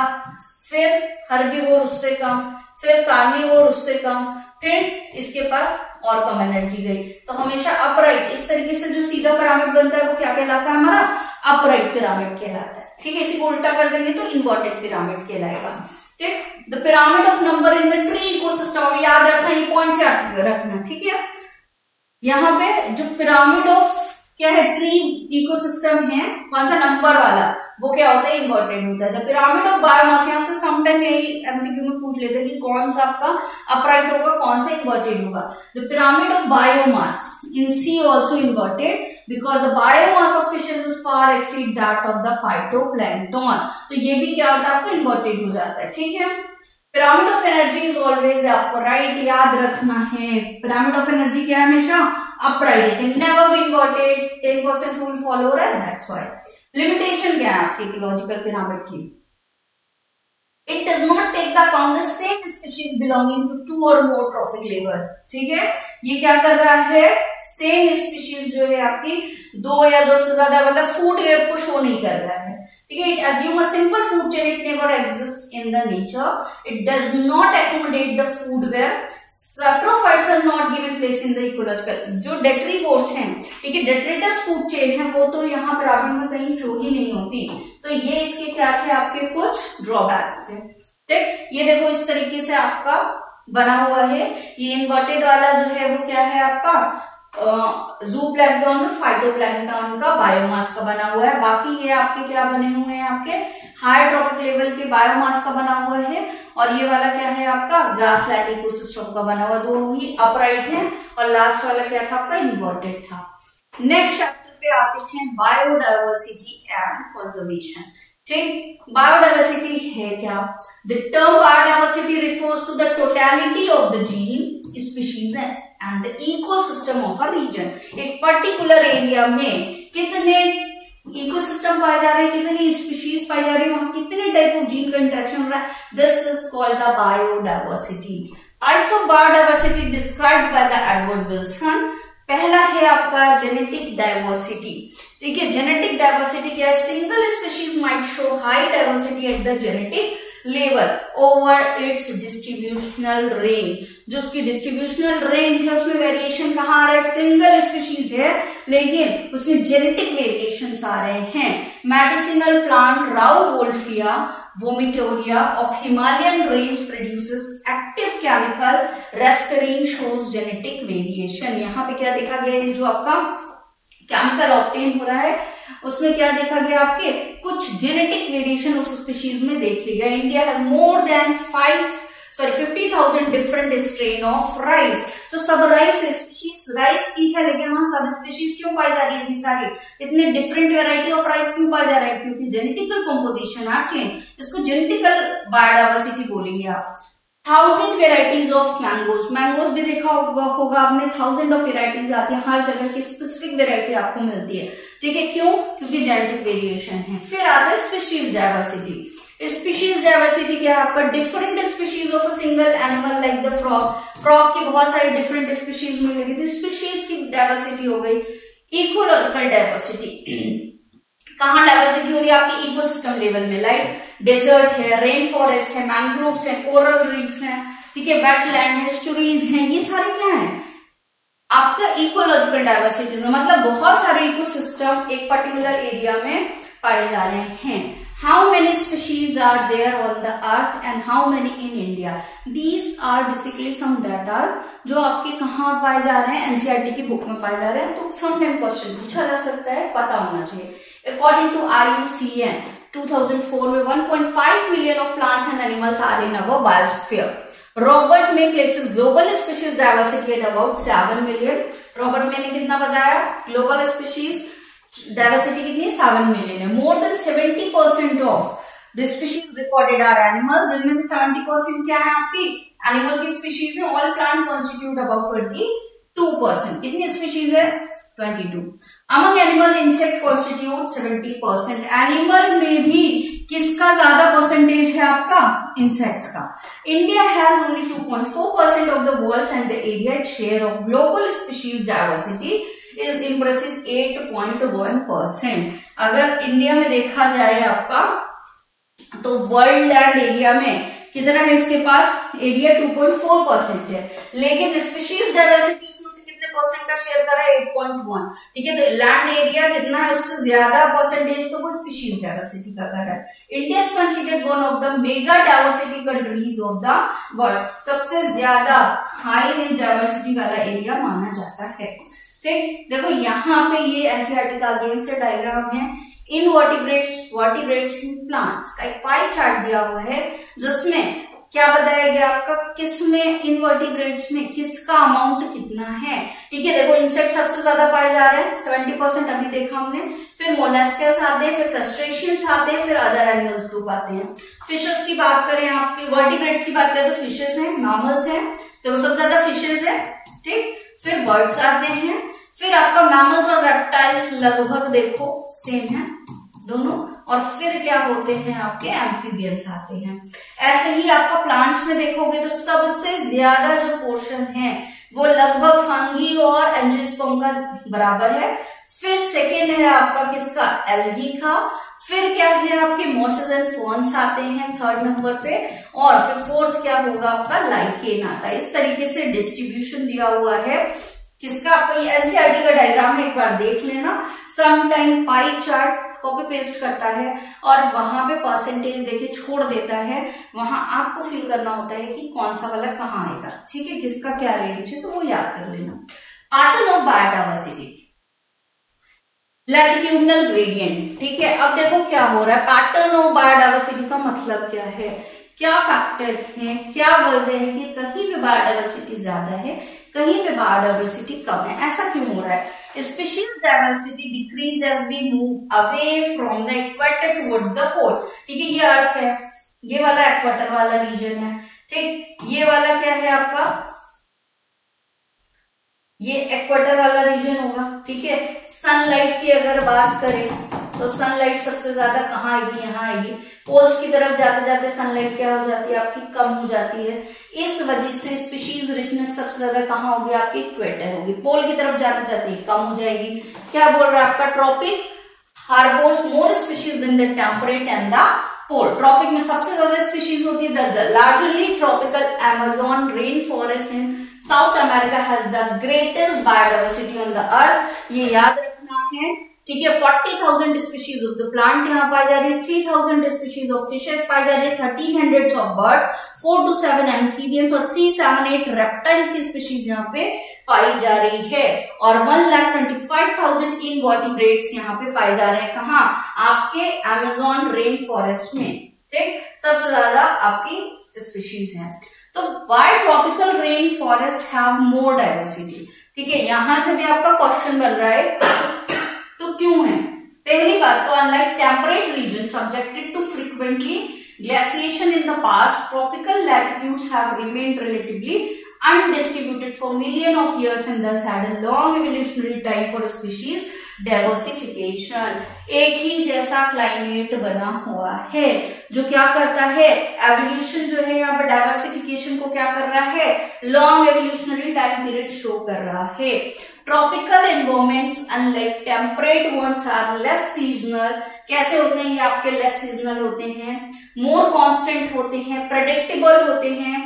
फिर हर्बीवोर उससे कम, फिर कार्निवोर उससे कम, फिर इसके पास और कम एनर्जी गई. तो हमेशा अपराइट, इस तरीके से जो सीधा पिरामिड बनता है वो क्या कहलाता है हमारा, अपराइट पिरामिड कहलाता है. ठीक है, इसी को उल्टा कर देंगे तो इन्वर्टेड पिरामिड कहलाएगा. ठीक, the pyramid of number in the tree ecosystem. अब याद रखना, ये पॉइंट से रखना. ठीक है, यहाँ पे जो पिरामिड ऑफ क्या है, ट्री इकोसिस्टम है, कौन सा, नंबर वाला, वो क्या होता है, इन्वर्टेड होता है. द पिरामिड ऑफ बायोमास, यहाँ से समटाइम यही एमसीक्यू में पूछ लेते हैं कि कौन सा आपका अपराइट होगा, कौन सा इन्वर्टेड होगा. The pyramid of biomass in sea also inverted because the biomass of fishes is far exceed that of the phytoplankton. तो ये भी क्या होता है आपका, इन्वर्टेड हो जाता है. ठीक है, pyramid of energy is always upright. याद रखना है, पिरामिड ऑफ एनर्जी क्या है, हमेशा upright. It can never be inverted. 10% rule follow हो रहा है, दैट्स व्हाई. लिमिटेशन क्या है आपकी इकोलॉजिकल पिरामिड की, It does not take the account the same species belonging to 2 or more trophic level. ठीक है, ये क्या कर रहा है, सेम स्पीशीज जो है आपकी 2 या 2 से ज्यादा, मतलब फूड वेब को शो नहीं कर रहा है. ठीक है। It assume a simple food chain, it never exists in the nature, it does not accommodate the food where saprophytes are not given place in the ecological। जो डेट्रीवोर्स हैं, ठीक है, डेट्रेटस फूड चेन है, वो तो यहाँ पिरामिड में कहीं शो ही नहीं होती। तो ये इसके क्या थे, आपके कुछ ड्रॉबैक्स थे। ठीक, ये देखो इस तरीके से आपका बना हुआ है। ये इन्वर्टेड वाला जो है वो क्या है आपका जू प्लैंक्टन और फाइटोप्लैंक्टन का बायोमास का बना हुआ है। बाकी ये आपके क्या बने हुए हैं, आपके हाई ट्रॉफिक लेवल के बायोमास का बना हुआ है। और ये वाला क्या है आपका ग्रासलैंड इकोसिस्टम का बना हुआ, दोनों ही अपराइट है। और लास्ट वाला क्या था आपका इन्वर्टेड था। नेक्स्ट चैप्टर पे आते हैं बायोडाइवर्सिटी एंड कंजर्वेशन। ठीक, बायोडाइवर्सिटी है क्या? The term biodiversity refers to the totality of the gene, species and the ecosystem of a region. एक पर्टिकुलर एरिया में कितने इकोसिस्टम पाए जा रहे हैं, कितनी स्पीशीज पाई जा रही है, वहां कितने टाइप ऑफ जीन का इंटरेक्शन हो रहा है, this is called the biodiversity. Types of biodiversity described by the Edward Wilson. पहला है आपका जेनेटिक डाइवर्सिटी। ठीक है, जेनेटिक डाइवर्सिटी क्या है? Single species might show high diversity at the genetic level over it's distributional range. जो उसकी distributional range है उसमें वेरिएशन कहाँ आ रहा है? सिंगल स्पीशीज है लेकिन उसमें जेनेटिक वेरिएशंस आ रहे हैं। Medicinal plant rauwolfia vomitoria of Himalayan range produces active chemical reserpine shows genetic variation. यहाँ पे क्या देखा गया है, जो आपका केमिकल ऑब्टेन हो रहा है उसमें क्या देखा गया, आपके कुछ जेनेटिक वेरिएशन उस स्पीशीज में देखे गए। India has more than 50,000 different strain of rice. तो सब राइस स्पीशीज राइस की है, लेकिन वहां सब स्पीशीज क्यों पाई जा रही है इतनी सारी, इतने डिफरेंट वेराइटी ऑफ राइस क्यों पाई जा रहे हैं? क्योंकि जेनेटिकल कंपोजिशन आर चेंज। इसको जेनेटिकल बायोडाइवर्सिटी बोलेंगे आप। 1000 वेराइटीज ऑफ मैंगोज, मैंगोज भी देखा होगा आपने, 1000 ऑफ वेराइटीज आती है, हर जगह की स्पेसिफिक वेराइटी आपको मिलती है। ठीक है, क्यों? क्योंकि जेनेटिक वेरिएशन है। फिर आता है स्पीशीज डाइवर्सिटी। स्पीशीज डाइवर्सिटी क्या है आपका? Different species of a single animal like the frog. Frog की बहुत सारी डिफरेंट स्पीशीज मिलेगी, तो स्पीशीज की डाइवर्सिटी हो गई। इकोलॉजिकल डाइवर्सिटी, कहाँ डाइवर्सिटी हो रही है आपकी? इकोसिस्टम लेवल में, लाइक डेजर्ट है, रेन फॉरेस्ट है, मैंग्रोव्स है, कोरल रीफ्स हैं, ठीक है, वेटलैंड है, एस्टुरीज हैं, ये सारे क्या है आपका इकोलॉजिकल डाइवर्सिटी में। मतलब बहुत सारे इकोसिस्टम एक पर्टिकुलर एरिया में पाए जा रहे हैं। How many species are there on the earth and how many in India, these are basically some data जो आपके कहाँ पाए जा रहे हैं, एनसीईआरटी की बुक में पाए जा रहे हैं। तो सम टाइम क्वेश्चन पूछा जा सकता है, पता होना चाहिए। अकॉर्डिंग टू IUCN 2004 में 1.5 million of plants and animals are in our biosphere. Robert May places global species diversity at about 7 million. Robert May ने कितना बताया? ग्लोबल स्पीशीज डाइवर्सिटी कितनी? 7 मिलियन है। More than 70% of the species recorded are animals, जिनमें से 70% क्या है आपकी एनिमल की स्पीशीज है। All plant constitute about 22%। कितनी स्पीशीज है? 22। Among animal insect constitute 70%। Animal में भी किसका ज्यादा परसेंटेज है आपका? इंसेक्ट्स का। India has only 2.4% of the world and the area share of global species diversity is impressive 8.1%। अगर इंडिया में देखा जाए आपका तो वर्ल्ड लैंड एरिया में कितना है इसके पास? एरिया 2.4% है, लेकिन स्पीशीज डाइवर्सिटी उसमें से कितने परसेंट का शेयर कर रहा है? 8.1। ठीक है, तो लैंड एरिया जितना है उससे ज्यादा परसेंटेज तो वो स्पीशीज डाइवर्सिटी का कर रहा है। India is considered one of the mega diversity countries of the world. सबसे ज्यादा हाई डाइवर्सिटी वाला एरिया माना जाता है। ठीक, देखो यहाँ पे ये एनसीईआरटी का अगेंस्ट से डायग्राम है। वर्टिब्रेट्स इन प्लांट्स का एक पाई चार्ट दिया हुआ है, जिसमें क्या बताया गया आपका किसमें इनवर्टिब्रेट्स में किसका अमाउंट कितना है। ठीक है, देखो इंसेक्ट सबसे ज्यादा पाए जा रहे हैं 70%, अभी देखा हमने। फिर मोलस्कस आते हैं, फिर क्रस्टेशियंस आते हैं, फिर अदर एनिमल्स ग्रुप आते हैं। फिशेस की बात करें, आपके वर्टिब्रेट्स की बात करें तो फिशेस हैं, मैमल्स हैं, तो सबसे ज्यादा फिशेस है। ठीक, फिर बर्ड्स आते हैं, फिर आपका मैमल्स और रेप्टाइल्स लगभग देखो सेम है दोनों, और फिर क्या होते हैं आपके एम्फीबियंस आते हैं। ऐसे ही आपका प्लांट्स में देखोगे तो सबसे ज्यादा जो पोर्शन है वो लगभग फंगी और एंजियोस्पर्म का बराबर है। फिर सेकेंड है आपका किसका? एल्गी का। फिर क्या है आपके मॉसेस एंड फर्न्स आते हैं 3rd नंबर पे, और फिर 4th क्या होगा आपका लाइकेन आता है। इस तरीके से डिस्ट्रीब्यूशन दिया हुआ है किसका, आपका एनसीईआरटी का डायग्राम है, एक बार देख लेना। Some time pie chart copy paste करता है और वहां पे परसेंटेज देके छोड़ देता है, वहां आपको फिल करना होता है कि कौन सा वाला कहाँ आएगा, ठीक है, किसका क्या रेंज है, तो वो याद कर लेना। Pattern of biodiversity, latitudinal gradient, ठीक है। अब देखो क्या हो रहा है, पैटर्न ऑफ बायोडायवर्सिटी का मतलब क्या है, क्या फैक्टर है, क्या वजह है कि कहीं पे बायोडायवर्सिटी ज्यादा है, कहीं पे बायोडायवर्सिटी कम है, ऐसा क्यों हो रहा है। Species diversity decreases as we move away from the equator towards the pole, ठीक है, ये अर्थ है, ये वाला इक्वेटर वाला रीजन है, ठीक, ये वाला क्या है आपका, ये इक्वेटर वाला रीजन होगा, ठीक है। सनलाइट की अगर बात करें तो सनलाइट सबसे ज्यादा कहाँ आएगी, यहाँ आएगी। पोल्स की तरफ जाते जाते सनलाइट क्या हो जाती है आपकी, कम हो जाती है। इस वजह से स्पीशीज रिचनेस सबसे ज्यादा कहाँ होगी आपकी, इक्वेटर होगी। पोल की तरफ जाते जाते कम हो जाएगी। क्या बोल रहा है आपका, tropic harbours more species in the temperate and the pole. Tropic में सबसे ज्यादा स्पीशीज होती है। Largely tropical Amazon rain forest in South America has the greatest biodiversity on the earth, ये याद रखना है, ठीक है। 40,000 स्पीशीज ऑफ द प्लांट यहाँ पाई जा रही है, 3,000 स्पीशीज ऑफ फिशेस पाई जा रही है, 1300 ऑफ बर्ड्स, 4 to 7 एम्फीबियंस और 378 रेप्टाइल्स की स्पीशीज यहाँ पे पाई जा रही है, और 1,25,000 इनवर्टिब्रेट्स यहाँ पे पाए जा रहे हैं। कहाँ, आपके अमेजोन रेन फॉरेस्ट में, ठीक, सबसे ज्यादा आपकी स्पीशीज है। तो why tropical rain forest have more diversity, ठीक है, यहां से भी आपका क्वेश्चन बन रहा है तो क्यों है। पहली बात तो unlike temperate region subjected to frequently glaciation in the past, tropical latitudes have remained relatively undistributed for million of years and thus had a long evolutionary time for species diversification। एक ही जैसा क्लाइमेट बना हुआ है जो क्या करता है, evolution जो है यहाँ पर डाइवर्सिफिकेशन को क्या कर रहा है, long evolutionary time period show कर रहा है। Tropical environments unlike temperate ones are less seasonal, कैसे होते हैं ये आपके, लेस सीजनल होते हैं, मोर कांस्टेंट होते हैं, प्रेडिक्टेबल होते हैं,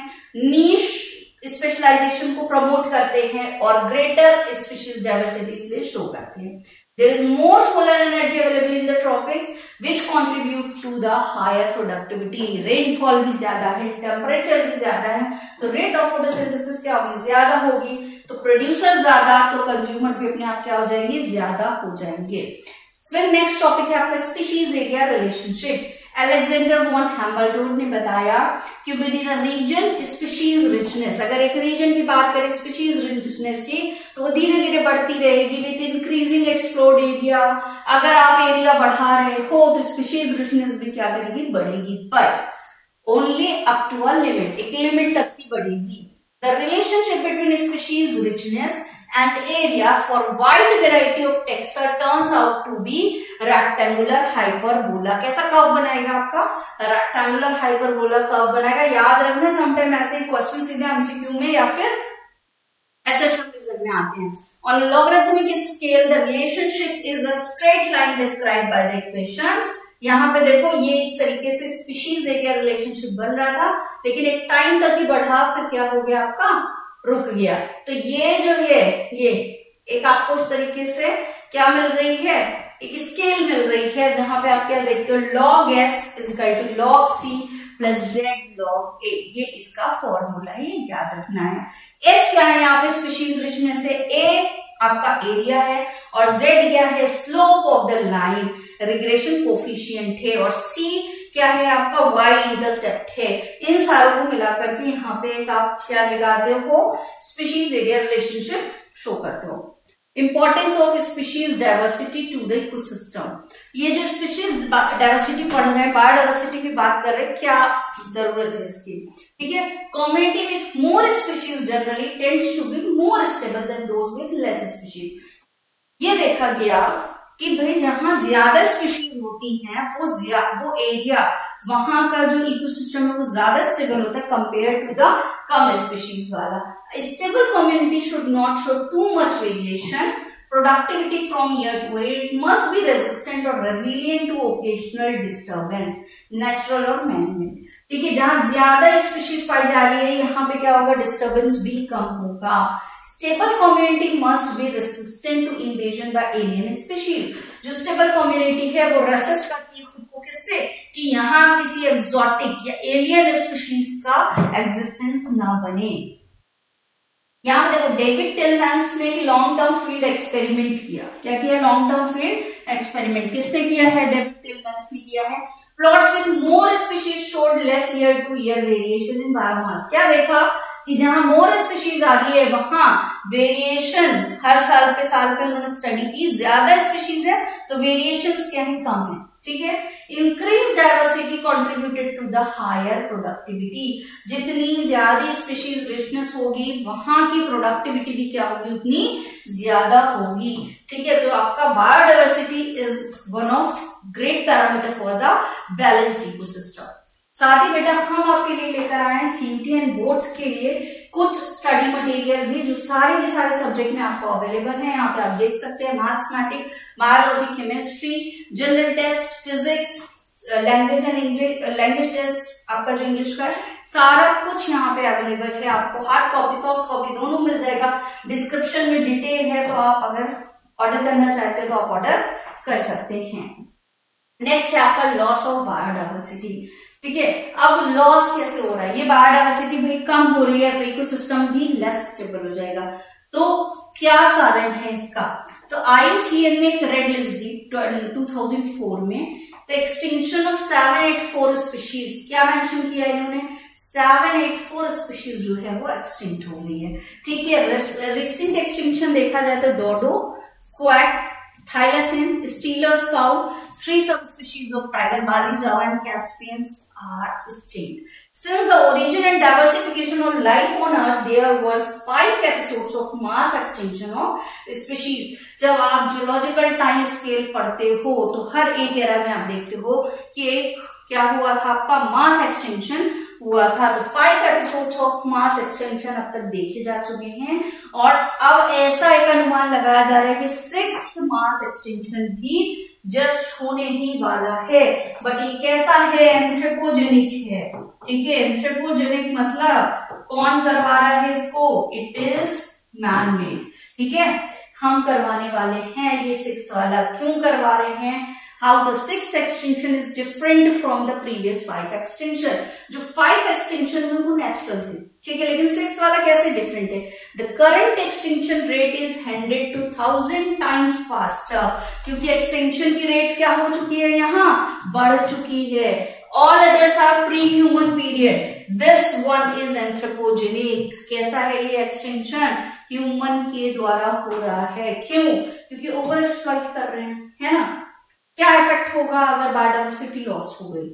नीश स्पेशलाइजेशन को प्रमोट करते हैं और ग्रेटर स्पीशीज डाइवर्सिटी इसलिए शो करते हैं। There is more solar energy available in the tropics which contribute to the higher productivity. Rainfall भी ज्यादा है, टेम्परेचर भी ज्यादा है, तो रेट ऑफ फोटोसिंथेसिस क्या होगी, ज्यादा होगी, तो प्रोड्यूसर ज्यादा, तो कंज्यूमर भी अपने आप क्या हो जाएंगे, ज्यादा हो जाएंगे। फिर नेक्स्ट टॉपिक है आपका species area relationship. Alexander von Humboldt ने बताया कि within a region species richness, अगर एक रीजन की बात करें स्पीशीज रिचनेस की तो वो धीरे धीरे बढ़ती रहेगी विद इंक्रीजिंग एक्सप्लोर्ड एरिया। अगर आप एरिया बढ़ा रहे हो तो स्पीशीज रिचनेस भी क्या करेगी, बढ़ेगी, पर only up to a limit, एक लिमिट तक ही बढ़ेगी। The relationship between species richness and area for wide variety of texture turns out to be rectangular hyperbola। कैसा कर्व बनाएगा आपका, रेक्टेंगुलर हाइपरबोला कर्व बनाएगा। याद रखना, समटाइम ऐसे क्वेश्चन सीधे एमसीक्यू में या फिर ऐसे शब्द में आते हैं। On a logarithmic scale the relationship is the straight line described by the equation। यहाँ पे देखो ये इस तरीके से स्पीशीज एरिया रिलेशनशिप बन रहा था, लेकिन एक टाइम तक ही बढ़ा, फिर क्या हो गया आपका, रुक गया। तो ये जो है ये एक आपको इस तरीके से क्या मिल रही है, एक स्केल मिल रही है जहां पे आप क्या देखते हो, log s is equal to log c plus z log a, ये इसका फॉर्मूला है, ये याद रखना है। s क्या है यहाँ पे, स्पीशीज रिचनेस है, a आपका एरिया है और z क्या है, slope of the line, regression coefficient है, और c क्या है आपका, y इंटरसेप्ट है। इन सारों को मिलाकर के यहाँ पे एक आप क्या लगाते हो, स्पीशीज एरिया रिलेशनशिप शो करते हो। Importance of species diversity to the ecosystem. ये जो स्पीशीज डाइवर्सिटी पढ़ रहे हैं, बायोडाइवर्सिटी की बात कर रहे हैं, क्या जरूरत है इसकी, ठीक है। Community with more species generally tends to be more stable than those with less species. ये देखा गया कि भाई जहां ज्यादा स्पीशीज होती हैं वो एरिया, वहां का जो इकोसिस्टम है वो ज्यादा स्टेबल होता है कंपेयर टू द कम स्पीशीज वाला। Stable community should not show too much variation, productivity from year to year. It must be resistant or resilient to occasional disturbance, natural और man-made. ठीक है, जहां ज्यादा स्पीशीज पाई जा रही है यहाँ पे क्या होगा, डिस्टर्बेंस भी कम होगा. Stable community must be resistant to invasion by alien species. जो स्टेबल कम्युनिटी है वो रेसिस्ट करती है खुद को किससे, कि यहाँ किसी एक्सोटिक या एलियन स्पीशीज का एग्जिस्टेंस ना बने. यहाँ पे देखो डेविड टिलमैन्स ने लॉन्ग टर्म फील्ड एक्सपेरिमेंट किया. क्या किया, लॉन्ग टर्म फील्ड एक्सपेरिमेंट. किसने किया है, डेविड टिलमैन्स ने किया है. Plots with more species showed less year two year variation in biomass. क्या देखा कि जहां मोर स्पीशीज आ गई है वहां वेरिएशन हर साल पे उन्होंने स्टडी की. ज्यादा स्पीशीज है तो वेरिएशंस क्या है, कम है. ठीक है, increase diversity contributed to the higher productivity. जितनी ज्यादा स्पीशीज रिचनेस होगी वहां की प्रोडक्टिविटी भी क्या होगी, उतनी ज्यादा होगी. ठीक है, तो आपका biodiversity is one of great parameter for the balanced ecosystem. साथ ही बेटा हम आपके लिए लेकर आए हैं सीयूटी एंड बोर्ड्स के लिए कुछ स्टडी मटेरियल भी, जो सारे के सारे सब्जेक्ट में आपको अवेलेबल है. यहाँ पे आप देख सकते हैं mathematics, biology, chemistry, general test, physics, language test आपका जो इंग्लिश का है, सारा कुछ यहाँ पे अवेलेबल है. आपको हार्ड कॉपी सॉफ्ट कॉपी दोनों मिल जाएगा. डिस्क्रिप्शन में डिटेल है, तो आप अगर ऑर्डर करना चाहते हैं तो आप ऑर्डर कर सकते हैं. नेक्स्ट है आपका लॉस ऑफ बायोडाइवर्सिटी. ठीक है, अब लॉस कैसे हो रहा है, ये बायोडाइवर्सिटी भाई कम हो रही है तो इकोसिस्टम भी लेस स्टेबल हो जाएगा. तो क्या कारण है इसका, तो IUCN ने एक रेड लिस्ट दी 2004 में. The extinction of 784 species. क्या मेंशन किया इन्होंने, 784 स्पीशीज जो है वो एक्सटिंक्ट हो गई है. ठीक है, रिसेंट एक्सटिंक्शन देखा जाए तो dodo, quagga, thylacine, Steller's cow, 3 subspecies of tiger, Bali, Java and Caspians are extinct. Since the origin and diversification of life on Earth, there were 5 episodes of mass extinction of species. जब आप geological time scale पढ़ते हो तो हर एक era में आप देखते हो कि एक क्या हुआ था, आपका मास एक्सटेंशन हुआ था. तो 5 एपिसोड्स ऑफ मास एक्सटेंशन अब तक देखे जा चुके हैं और अब ऐसा एक अनुमान लगाया जा रहा है कि 6th मास एक्सटेंशन भी जस्ट होने ही वाला है. बट ये कैसा है, एंथ्रोपोजेनिक है. ठीक है, एंथ्रोपोजेनिक मतलब कौन करवा रहा है इसको, इट इज मैन मेड. ठीक है, हम करवाने वाले हैं ये 6th वाला. क्यों करवा रहे हैं, how the 6th extinction is different from the previous 5 extinction. जो 5 extinction हुए वो नेचुरल थे. ठीक है, लेकिन 6th वाला कैसे डिफरेंट है, the current extinction rate is 100 to 1000 times faster. क्योंकि extinction की रेट क्या हो चुकी है, यहाँ बढ़ चुकी है. All others are pre-human period. This one is anthropogenic. कैसा है ये एक्सटेंशन, ह्यूमन के द्वारा हो रहा है. क्यों, क्योंकि ओवर एक्सप्लॉइट कर रहे हैं, है ना. क्या इफेक्ट होगा अगर बायोडाइवर्सिटी लॉस हो गई,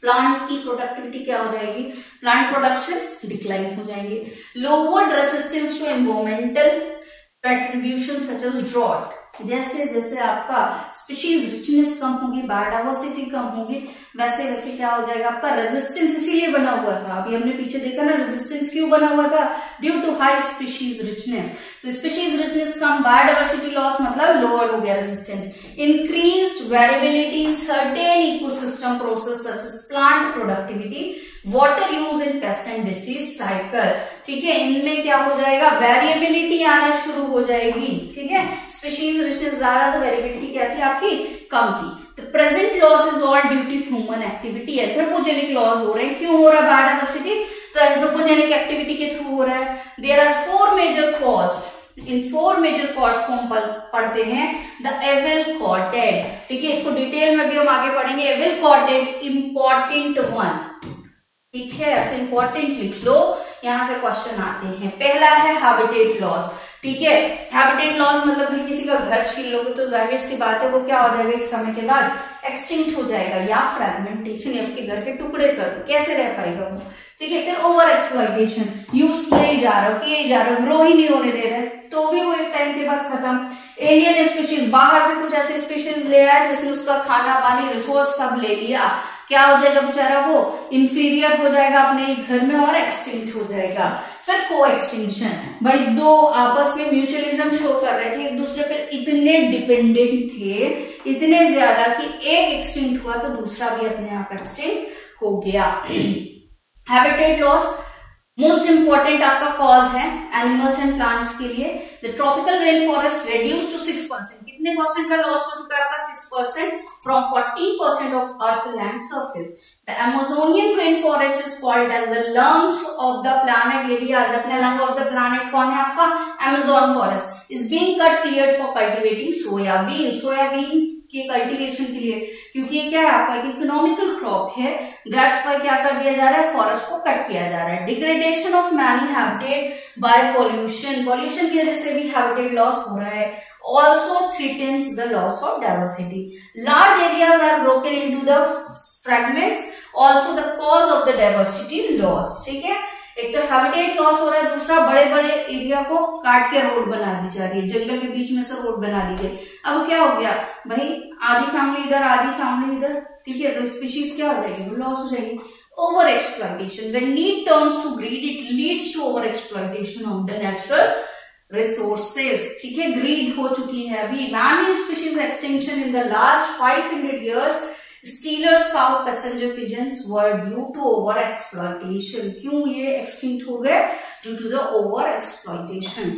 प्लांट की प्रोडक्टिविटी क्या हो जाएगी, प्लांट प्रोडक्शन डिक्लाइन हो जाएंगे. Lowered resistance to environmental contribution such as drought. जैसे जैसे आपका स्पीशीज रिचनेस कम होगी, बायोडाइवर्सिटी कम होगी, वैसे वैसे क्या हो जाएगा, आपका रेजिस्टेंस इसीलिए बना हुआ था. अभी हमने पीछे देखा ना, रेजिस्टेंस क्यों बना हुआ था, due to high species richness. तो स्पीशीज रिचनेस कम, बायोडाइवर्सिटी लॉस मतलब लोअर हो गया resistance. Increased variability in certain ecosystem process such as plant productivity, water use in pest and disease cycle. ठीक है, इनमें क्या हो जाएगा, वेरिएबिलिटी आना शुरू हो जाएगी. ठीक है, स्पीशीज रिचनेस ज्यादा तो वेरिएबिलिटी क्या थी आपकी, कम थी. The present loss is all due to human activity. Anthropogenic loss हो रहे हैं. क्यों हो रहा है बायोडाइवर्सिटी, तो एंथ्रोपोजेनिक एक्टिविटी के थ्रू हो रहा है. There are 4 major causes. इन 4 मेजर कॉर्ड्स को हम पढ़ते हैं. The evil quartet. ठीक है, इसको डिटेल में भी हम आगे पढ़ेंगे. Evil quartet important one. ठीक है, ऐसे इंपॉर्टेंट लिख लो, यहां से क्वेश्चन आते हैं. पहला है हैबिटेट लॉस. ठीक है, हैबिटेट लॉस मतलब भाई किसी का घर छीन लोगे तो जाहिर सी बात है वो क्या हो जाएगा, एक समय के बाद एक्सटिंक्ट हो जाएगा, या फ्रेगमेंटेशन, या उसके घर के टुकड़े कर दो, कैसे रह पाएगा वो. ठीक है, फिर ओवर एक्सप्लॉइटेशन, यूज किए ही जा रहा हो, ग्रो ही नहीं होने दे रहे, तो भी वो एक टाइम के बाद खत्म. एलियन स्पीशीज, बाहर से कुछ ऐसे स्पीशीज ले आए जिसने उसका खाना पानी रिसोर्स सब ले लिया, क्या हो जाएगा बेचारा, वो इंफीरियर हो जाएगा अपने घर में और एक्सटिंक्ट हो जाएगा. फिर को एक्सटिंक्शन, भाई दो आपस में म्यूचुअलिज्म शो कर रहे थे, एक दूसरे पर इतने डिपेंडेंट थे, इतने ज्यादा कि एक एक्सटिंक्ट हुआ तो दूसरा भी अपने आप एक्सटिंक्ट हो गया। हैबिटेट लॉस मोस्ट इंपॉर्टेंट आपका कॉज है एनिमल्स एंड प्लांट्स के लिए। The tropical rain forest reduce to 6%, कितने परसेंट का लॉस हो चुका है आपका? 6% from 14% of earth land surface. The Amazonian rainforest is called as the lungs of the planet। ये भी याद रखना, lung of the planet कौन है आपका? Amazon forest is being cut cleared for cultivating soybean, soybean के कल्टीवेशन के लिए, क्योंकि ये क्या है आपका इकोनॉमिकल क्रॉप है, दैट्स वाई क्या कर दिया जा रहा है? फॉरेस्ट को कट किया जा रहा है। Degradation of many habitat by pollution, pollution की वजह से भी हैबिटेट लॉस हो रहा है। Also threatens the loss of diversity. Large areas are broken into the fragments, also the cause of the diversity loss. ठीक है, एक तो हैबिटेट लॉस हो रहा है, दूसरा बड़े बड़े एरिया को काट के रोड बना दी जा रही है, जंगल के बीच में से रोड बना दी गई। अब क्या हो गया भाई? आधी फैमिली इधर, आधी फैमिली इधर, ठीक है, तो स्पीशीज क्या हो जाएगी? वो लॉस हो जाएगी। Over exploitation, when need turns to greed it leads to over exploitation of the natural resources. ठीक है, ग्रीड हो चुकी है अभी। Many species extinction in the last 500 years। Steller's, cow, passenger pigeons were due to over exploitation. क्यों ये extinct हो गए? Due to the over exploitation.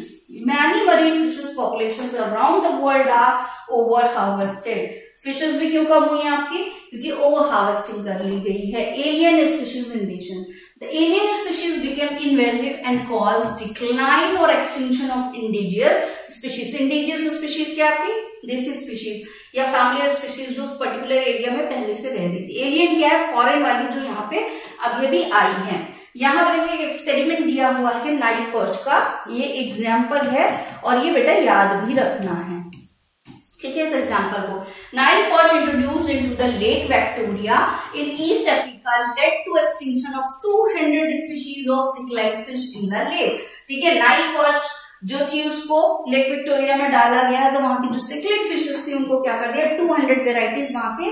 Many marine fishes populations around the world are over harvested. Fishes भी क्यों कम हुई है आपकी? क्योंकि ओवर हार्वेस्टिंग कर ली गई है। Alien species invasion, the alien species became invasive and cause decline और extinction of indigenous species. Indigenous species क्या आपकी? देसी स्पीशीज या फैमिली स्पीशीज जो उस पर्टिकुलर एरिया में पहले से रह रही थी। एलियन क्या है? फॉरेन वाली जो यहाँ पे अभी अभी आई है। यहाँ पे देखिए एक एक्सपेरिमेंट दिया हुआ है नाइल पर्च का, ये एग्जाम्पल है और ये बेटा याद भी रखना है। ठीक है, इस एग्जाम्पल को Nile perch introduced into the lake Victoria in East Africa led to extinction of 200 species of cichlid fish in the lake. ठीक है, नाइल पर्च जो थी उसको लेक विक्टोरिया में डाला गया तो वहां की जो सिक्लेट फिशेस थी उनको क्या कर दिया? 200 वेराइटीज वहां के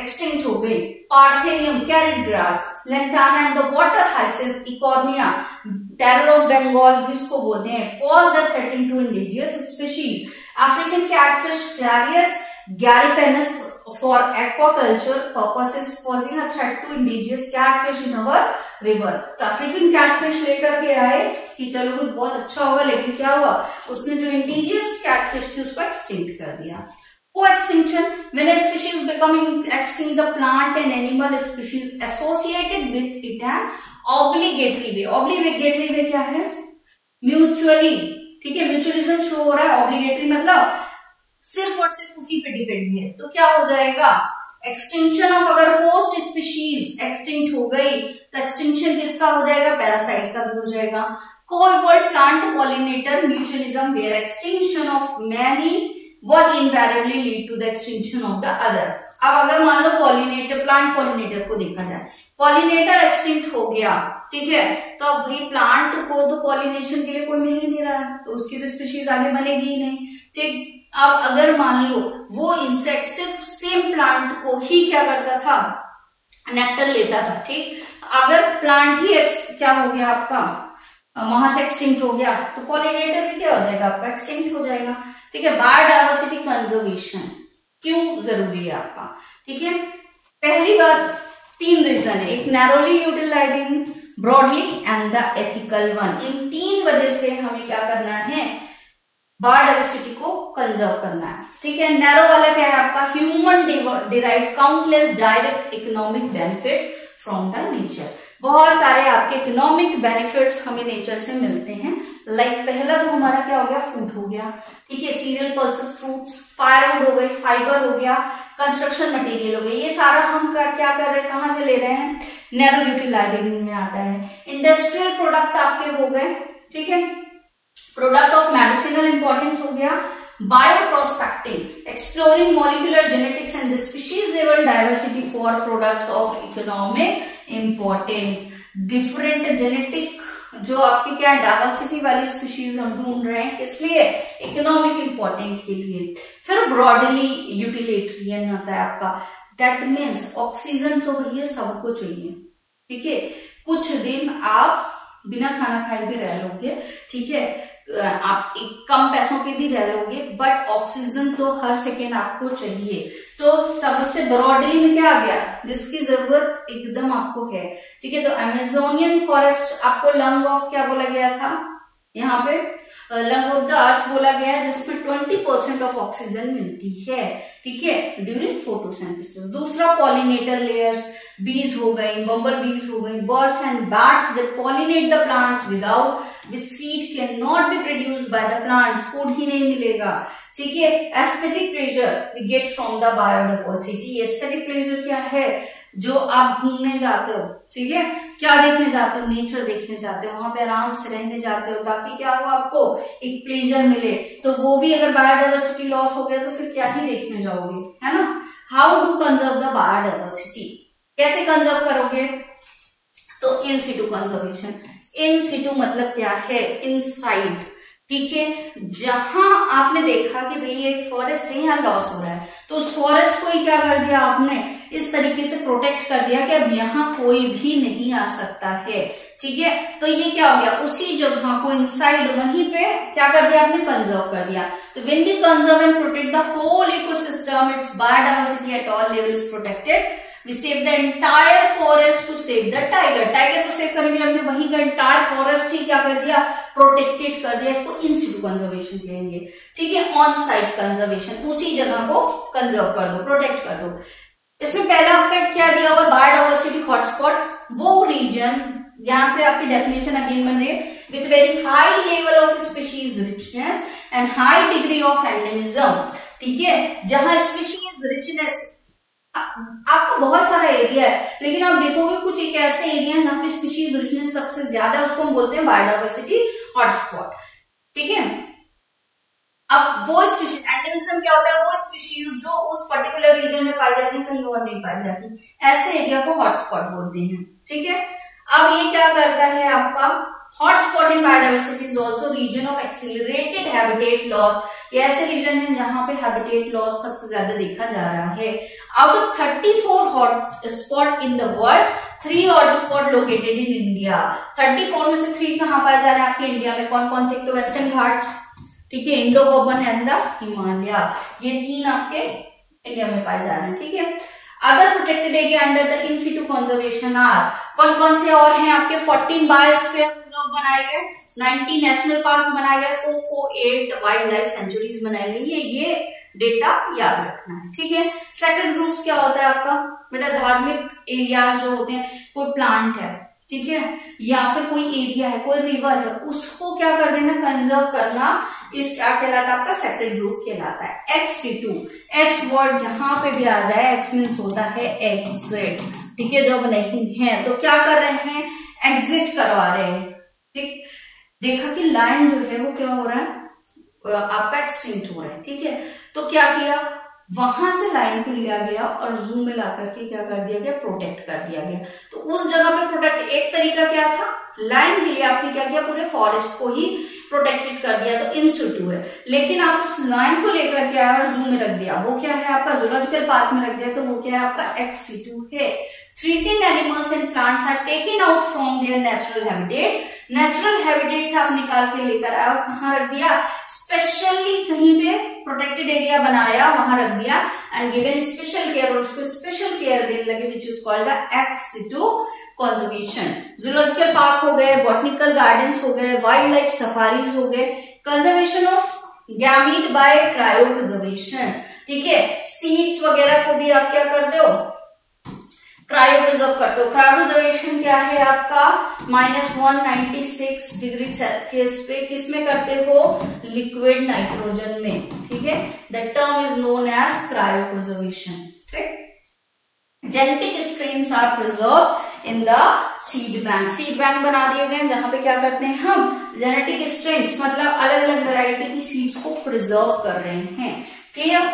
एक्सटिंक्ट हो गई। Parthenium, carrot grass, lantana and the water hyacinth, eichhornia, terror of Bengal जिसको बोलते हैं, poses the threaten to indigenous species. African catfish clarias gariepinus for aquaculture purposes posing a threat to indigenous catfish in our river। तो African catfish लेकर के आए कि चलो कुछ बहुत अच्छा होगा, लेकिन क्या हुआ? उसने जो इंडिजियस कैटफिश थी उसको एक्सटिंक्ट कर दिया। Co-extinction, when a species becoming extinct, the plant and animal species associated with it an obligatory way। obligatory way क्या है? म्यूचुअली, ठीक है, म्यूचुअलिज्म शो हो रहा है। ऑब्लिगेटरी मतलब सिर्फ और सिर्फ उसी पे डिपेंड है, तो क्या हो जाएगा? एक्सटिंक्शन ऑफ, अगर होस्ट स्पीशीज एक्सटिंक्ट हो गई तो एक्सटिंक्शन किसका हो जाएगा? पैरासाइट का भी हो जाएगा। Co-evolve plant pollinator mutualism where extinction of many will invariably lead to the extinction of the other। अब अगर मान लो पॉलिनेटर, प्लांट पॉलिनेटर को देखा जाए, पॉलिनेटर एक्सटिंक्ट हो गया, ठीक है, तो अब भाई प्लांट को तो पॉलिनेशन के लिए कोई मिल ही नहीं रहा है, तो उसकी तो स्पीशीज आगे बनेगी ही नहीं। ठीक, अब अगर मान लो वो इंसेक्ट सिर्फ सेम प्लांट को ही क्या करता था? नेक्टर लेता था। ठीक, अगर प्लांट ही क्या हो गया आपका? वहां से एक्सटिंक्ट हो गया तो पॉलिनेटर भी क्या हो जाएगा आपका? एक्सटिंक्ट हो जाएगा। ठीक है, बायोडाइवर्सिटी कंजर्वेशन क्यों जरूरी है आपका? ठीक है, पहली बात 3 रीजन है, एक narrowly utilising, broadly and the ethical one. इन 3 वजह से हमें क्या करना है? बायोडाइवर्सिटी को कंजर्व करना है। ठीक है, नैरो वाला क्या है आपका? Human derive countless direct economic benefit from the nature. बहुत सारे आपके इकोनॉमिक बेनिफिट्स हमें नेचर से मिलते हैं। लाइक पहला तो हमारा क्या हो गया? फूड हो गया, ठीक है, सीरियल पल्सेस फ्रूट्स, फायरवुड हो गई, फाइबर हो गया, कंस्ट्रक्शन मटेरियल हो गई, ये सारा हम क्या कर रहे हैं? कहां से ले रहे हैं? नैरो यूटिलाइजिंग में आता है। इंडस्ट्रियल प्रोडक्ट आपके हो गए, ठीक है, प्रोडक्ट ऑफ मेडिसिनल इंपॉर्टेंस हो गया, bioprospecting, exploring molecular genetics and the species level diversity for products of economic importance. Different genetic जो आपकी क्या है? डाइवर्सिटी वाली स्पीशीज हम ढूंढ रहे हैं, इसलिए इकोनॉमिक इंपॉर्टेंट के लिए। फिर ब्रॉडली यूटिलिटेरियन आता है आपका, दैट मीन्स ऑक्सीजन तो भैया सबको चाहिए, ठीक है, कुछ दिन आप बिना खाना खाए भी रह लोगे, ठीक है, आप एक कम पैसों पे भी रह लोगे, बट ऑक्सीजन तो हर सेकेंड आपको चाहिए। तो सबसे ब्रॉडली में क्या आ गया, जिसकी जरूरत एकदम आपको है, ठीक है। तो अमेजोनियन फॉरेस्ट आपको लंग ऑफ क्या बोला गया था, यहाँ पे लंग ऑफ द अर्थ बोला गया है, जिसमें 20% ऑफ ऑक्सीजन मिलती है, ठीक है, ड्यूरिंग फोटोसिंथेसिस। दूसरा पॉलिनेटर लेयर्स, बीज हो गई, बम्बल बीज हो गई, birds and bats that pollinate the plants which seed can not be produced by the plants, food ही नहीं मिलेगा, ठीक है। Aesthetic pleasure we get from the biodiversity. Aesthetic pleasure क्या है, जो आप घूमने जाते हो, ठीक है, क्या देखने जाते हो, नेचर देखने जाते हो, वहां पे आराम से रहने जाते हो, ताकि क्या हो, आपको एक प्लेजर मिले। तो वो भी अगर बायोडाइवर्सिटी लॉस हो गया तो फिर क्या ही देखने जाओगे, है ना। How to conserve the biodiversity, कैसे कंजर्व करोगे, तो इन सिटू कंजर्वेशन। इन सिटू मतलब क्या है, इनसाइड, ठीक है। जहां आपने देखा कि भाई एक फॉरेस्ट है, यहाँ लॉस हो रहा है, तो उस फॉरेस्ट को ही क्या कर दिया आपने, इस तरीके से प्रोटेक्ट कर दिया कि अब यहाँ कोई भी नहीं आ सकता है, ठीक है। तो ये क्या हो गया, उसी जगह को इनसाइड वहीं पे क्या कर दिया आपने, कंजर्व कर दिया। तो when we conserve and protect the whole ecosystem, its biodiversity at all level is protected, we save the entire forest to save the tiger. Tiger को सेव करने के लिए हमने वही का एंटायर फॉरेस्ट ही क्या कर दिया, प्रोटेक्टेड कर दिया। इसको इन सिटू कंजर्वेशन कहेंगे, ठीक है। ऑन साइट कंजर्वेशन, उसी जगह को कंजर्व कर दो, प्रोटेक्ट कर दो। इसमें पहला आपका क्या दिया हुआ, बायोडाइवर्सिटी हॉटस्पॉट, वो रीजन, यहां से आपकी डेफिनेशन अगेन बन रही है, with very high level of species richness and high degree of endemism, ठीक है। जहां स्पीशीज रिचनेस, आपका बहुत सारा एरिया है, लेकिन आप देखोगे कुछ एक ऐसे एरिया है जहाँ पे स्पीशीज रिचनेस सबसे ज्यादा, उसको हम बोलते हैं बायोडाइवर्सिटी हॉटस्पॉट, ठीक है। अब वो स्पीशीज, एंडेमिज्म क्या होता है, वो स्पीशीज जो उस पर्टिकुलर रीजन में पाई जाती है, कहीं और नहीं पाई जाती, ऐसे एरिया को हॉटस्पॉट बोलते हैं, ठीक है। अब ये क्या करता है आपका, hotspot in biodiversity is also region of accelerated habitat loss. ये ऐसे रीजन है जहां पे हैबिटेट लॉस सबसे ज्यादा देखा जा रहा है। Out of 34 hotspot in the world, 3 hotspot located in India. 34 में से 3 कहां पाए जा रहे हैं आपके इंडिया में, कौन कौन से, एक तो वेस्टर्न घाट्स, ठीक है, इंडो गोबन एंड द हिमालय, ये 3 आपके इंडिया में पाए जा रहे हैं, ठीक है। Other protected area under the in situ conservation are, कौन कौन से और हैं आपके, 14 बायोस्फीयर रिजर्व बनाए गए, 90 नेशनल पार्क्स बनाए गए, 448 वाइल्ड लाइफ सेंचुरीज बनाई गई है। ये डेटा याद रखना है, ठीक है। सेकंड ग्रुप्स क्या होता है आपका बेटा, धार्मिक एरियाज जो होते हैं, कोई प्लांट है, ठीक है, या फिर कोई एरिया है, कोई रिवर है, उसको क्या कर देना, कंजर्व करना, इस क्या कहलाता है आपका, सेक्रेड ग्रुप कहलाता है। एक्स सिटू, एक्स वर्ड जहां पे भी आ जाए, एक्स मीन्स होता है एग्जिट, ठीक है, जब नहीं है तो क्या कर रहे हैं, एग्जिट करवा रहे हैं, ठीक। देखा कि लाइन जो है वो क्या हो रहा है, आपका एक्सटिंक्ट हो रहा है, ठीक है। तो क्या किया, वहां से लाइन को लिया गया और जूम में ला करके क्या कर दिया गया, प्रोटेक्ट कर दिया गया। तो उस जगह पे प्रोटेक्ट, एक तरीका क्या था, लाइन के लिए आपने क्या किया, पूरे फॉरेस्ट को ही प्रोटेक्टेड कर दिया, तो इन सिटू है। लेकिन आप उस लाइन को लेकर के आए और जूम में रख दिया, वो क्या है आपका, जूलॉजिकल पार्क में रख दिया, तो वो क्या है आपका, एक्स सिटू है। Threatened animals and plants are taken out from their natural habitat. Natural habitat से आप निकाल के लेकर आए और कहाँ रख दिया, स्पेशली कहीं पे प्रोटेक्टेड एरिया बनाया, वहां रख दिया, एंड गिवन स्पेशल केयर, और उसको स्पेशल केयर देने लगे, विच is called the ex situ conservation. Zoological park हो गए, बॉटनिकल गार्डन्स हो गए, वाइल्ड लाइफ सफारीज हो गए, conservation of gamete by cryo preservation, ठीक है। सीड्स वगैरह को भी आप क्या करते हो, क्रायो प्रिजर्व करते हो। क्रायो प्रिजर्वेशन क्या है आपका, -196 डिग्री सेल्सियस पे, किसमें करते हो, लिक्विड नाइट्रोजन में, ठीक है। The term is known as cryo preservation, ठीक। Genetic strains are preserve in the seed bank. Seed bank बना दिए गए जहां पे क्या करते हैं हम, जेनेटिक स्ट्रेन्स मतलब अलग अलग वैरायटी की सीड्स को प्रिजर्व कर रहे हैं, clear.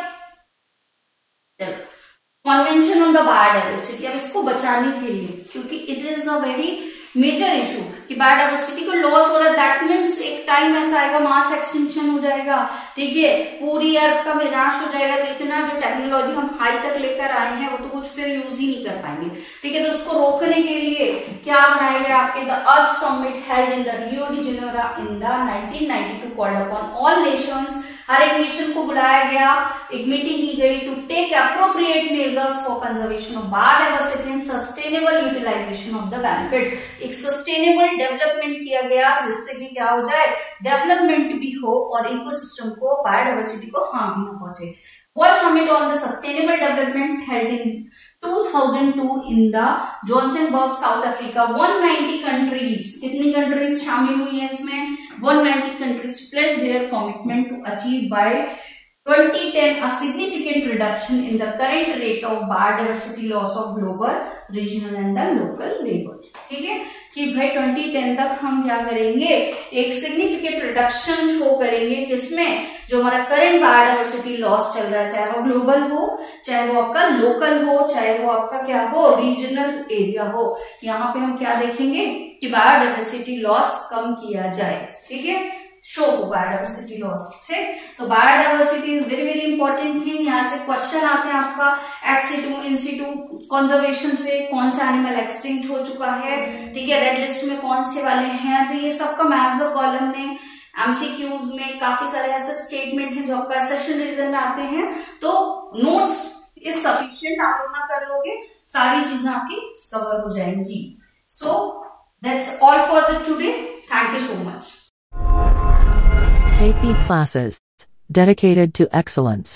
Convention on the biodiversity, अब इसको बचाने के लिए, क्योंकि it is a very major issue, कि बायोडाइवर्सिटी को लॉस हो रहा है, दैट मीन्स एक टाइम ऐसा आएगा मास एक्सटिंक्शन हो जाएगा, ठीक है, पूरी अर्थ का विनाश हो जाएगा। तो इतना जो टेक्नोलॉजी हम हाई तक लेकर आए हैं वो तो कुछ फिर यूज ही नहीं कर पाएंगे, ठीक है। तो उसको रोकने के लिए क्या बनाया गया आपके the earth summit held in the Rio de Janeiro in the 1992 called upon all nations, हर एक नेशन को बुलाया गया, एक मीटिंग की गई to take appropriate measures for conservation of biodiversity and sustainable utilization of the benefit. एक sustainable development किया गया जिससे कि क्या हो जाए, डेवलपमेंट भी हो और इकोसिस्टम को, बायोडाइवर्सिटी को हार्म भी न पहुंचे। World summit on the sustainable development held in 2002 in the Johannesburg, South Africa, 190 countries, कितनी कंट्रीज शामिल हुई है इसमें, 190 countries pledged their commitment to achieve by 2010 a significant reduction in the current rate of biodiversity loss of global, regional and the local level, ठीक है, कि भाई 2010 तक हम क्या करेंगे, एक सिग्निफिकेंट रिडक्शन शो करेंगे किसमें, जो हमारा करंट बायोडाइवर्सिटी लॉस चल रहा है, चाहे वो ग्लोबल हो, चाहे वो आपका लोकल हो, चाहे वो आपका क्या हो, रीजनल एरिया हो। यहाँ पे हम क्या देखेंगे कि बायोडाइवर्सिटी लॉस कम किया जाए, ठीक है, शो हो बायोडाइवर्सिटी लॉस, ठीक। तो biodiversity is very very important thing. यहाँ से क्वेश्चन आते हैं आपका एक्सिटू इंसिटू कंजर्वेशन से, कौन सा एनिमल एक्सटिंक्ट हो चुका है, ठीक है, रेड लिस्ट में कौन से वाले हैं। तो ये सबका मैथ द कॉलम में, एमसीक्यूज में काफी सारे ऐसे स्टेटमेंट हैं जो आपका सेशन रीजन में आते हैं। तो नोट्स इज सफिशिएंट, आप अपना कर लोगे, सारी चीजें आपकी कवर हो जाएंगी। So that's all for the today, thank you so much. KP classes dedicated to excellence.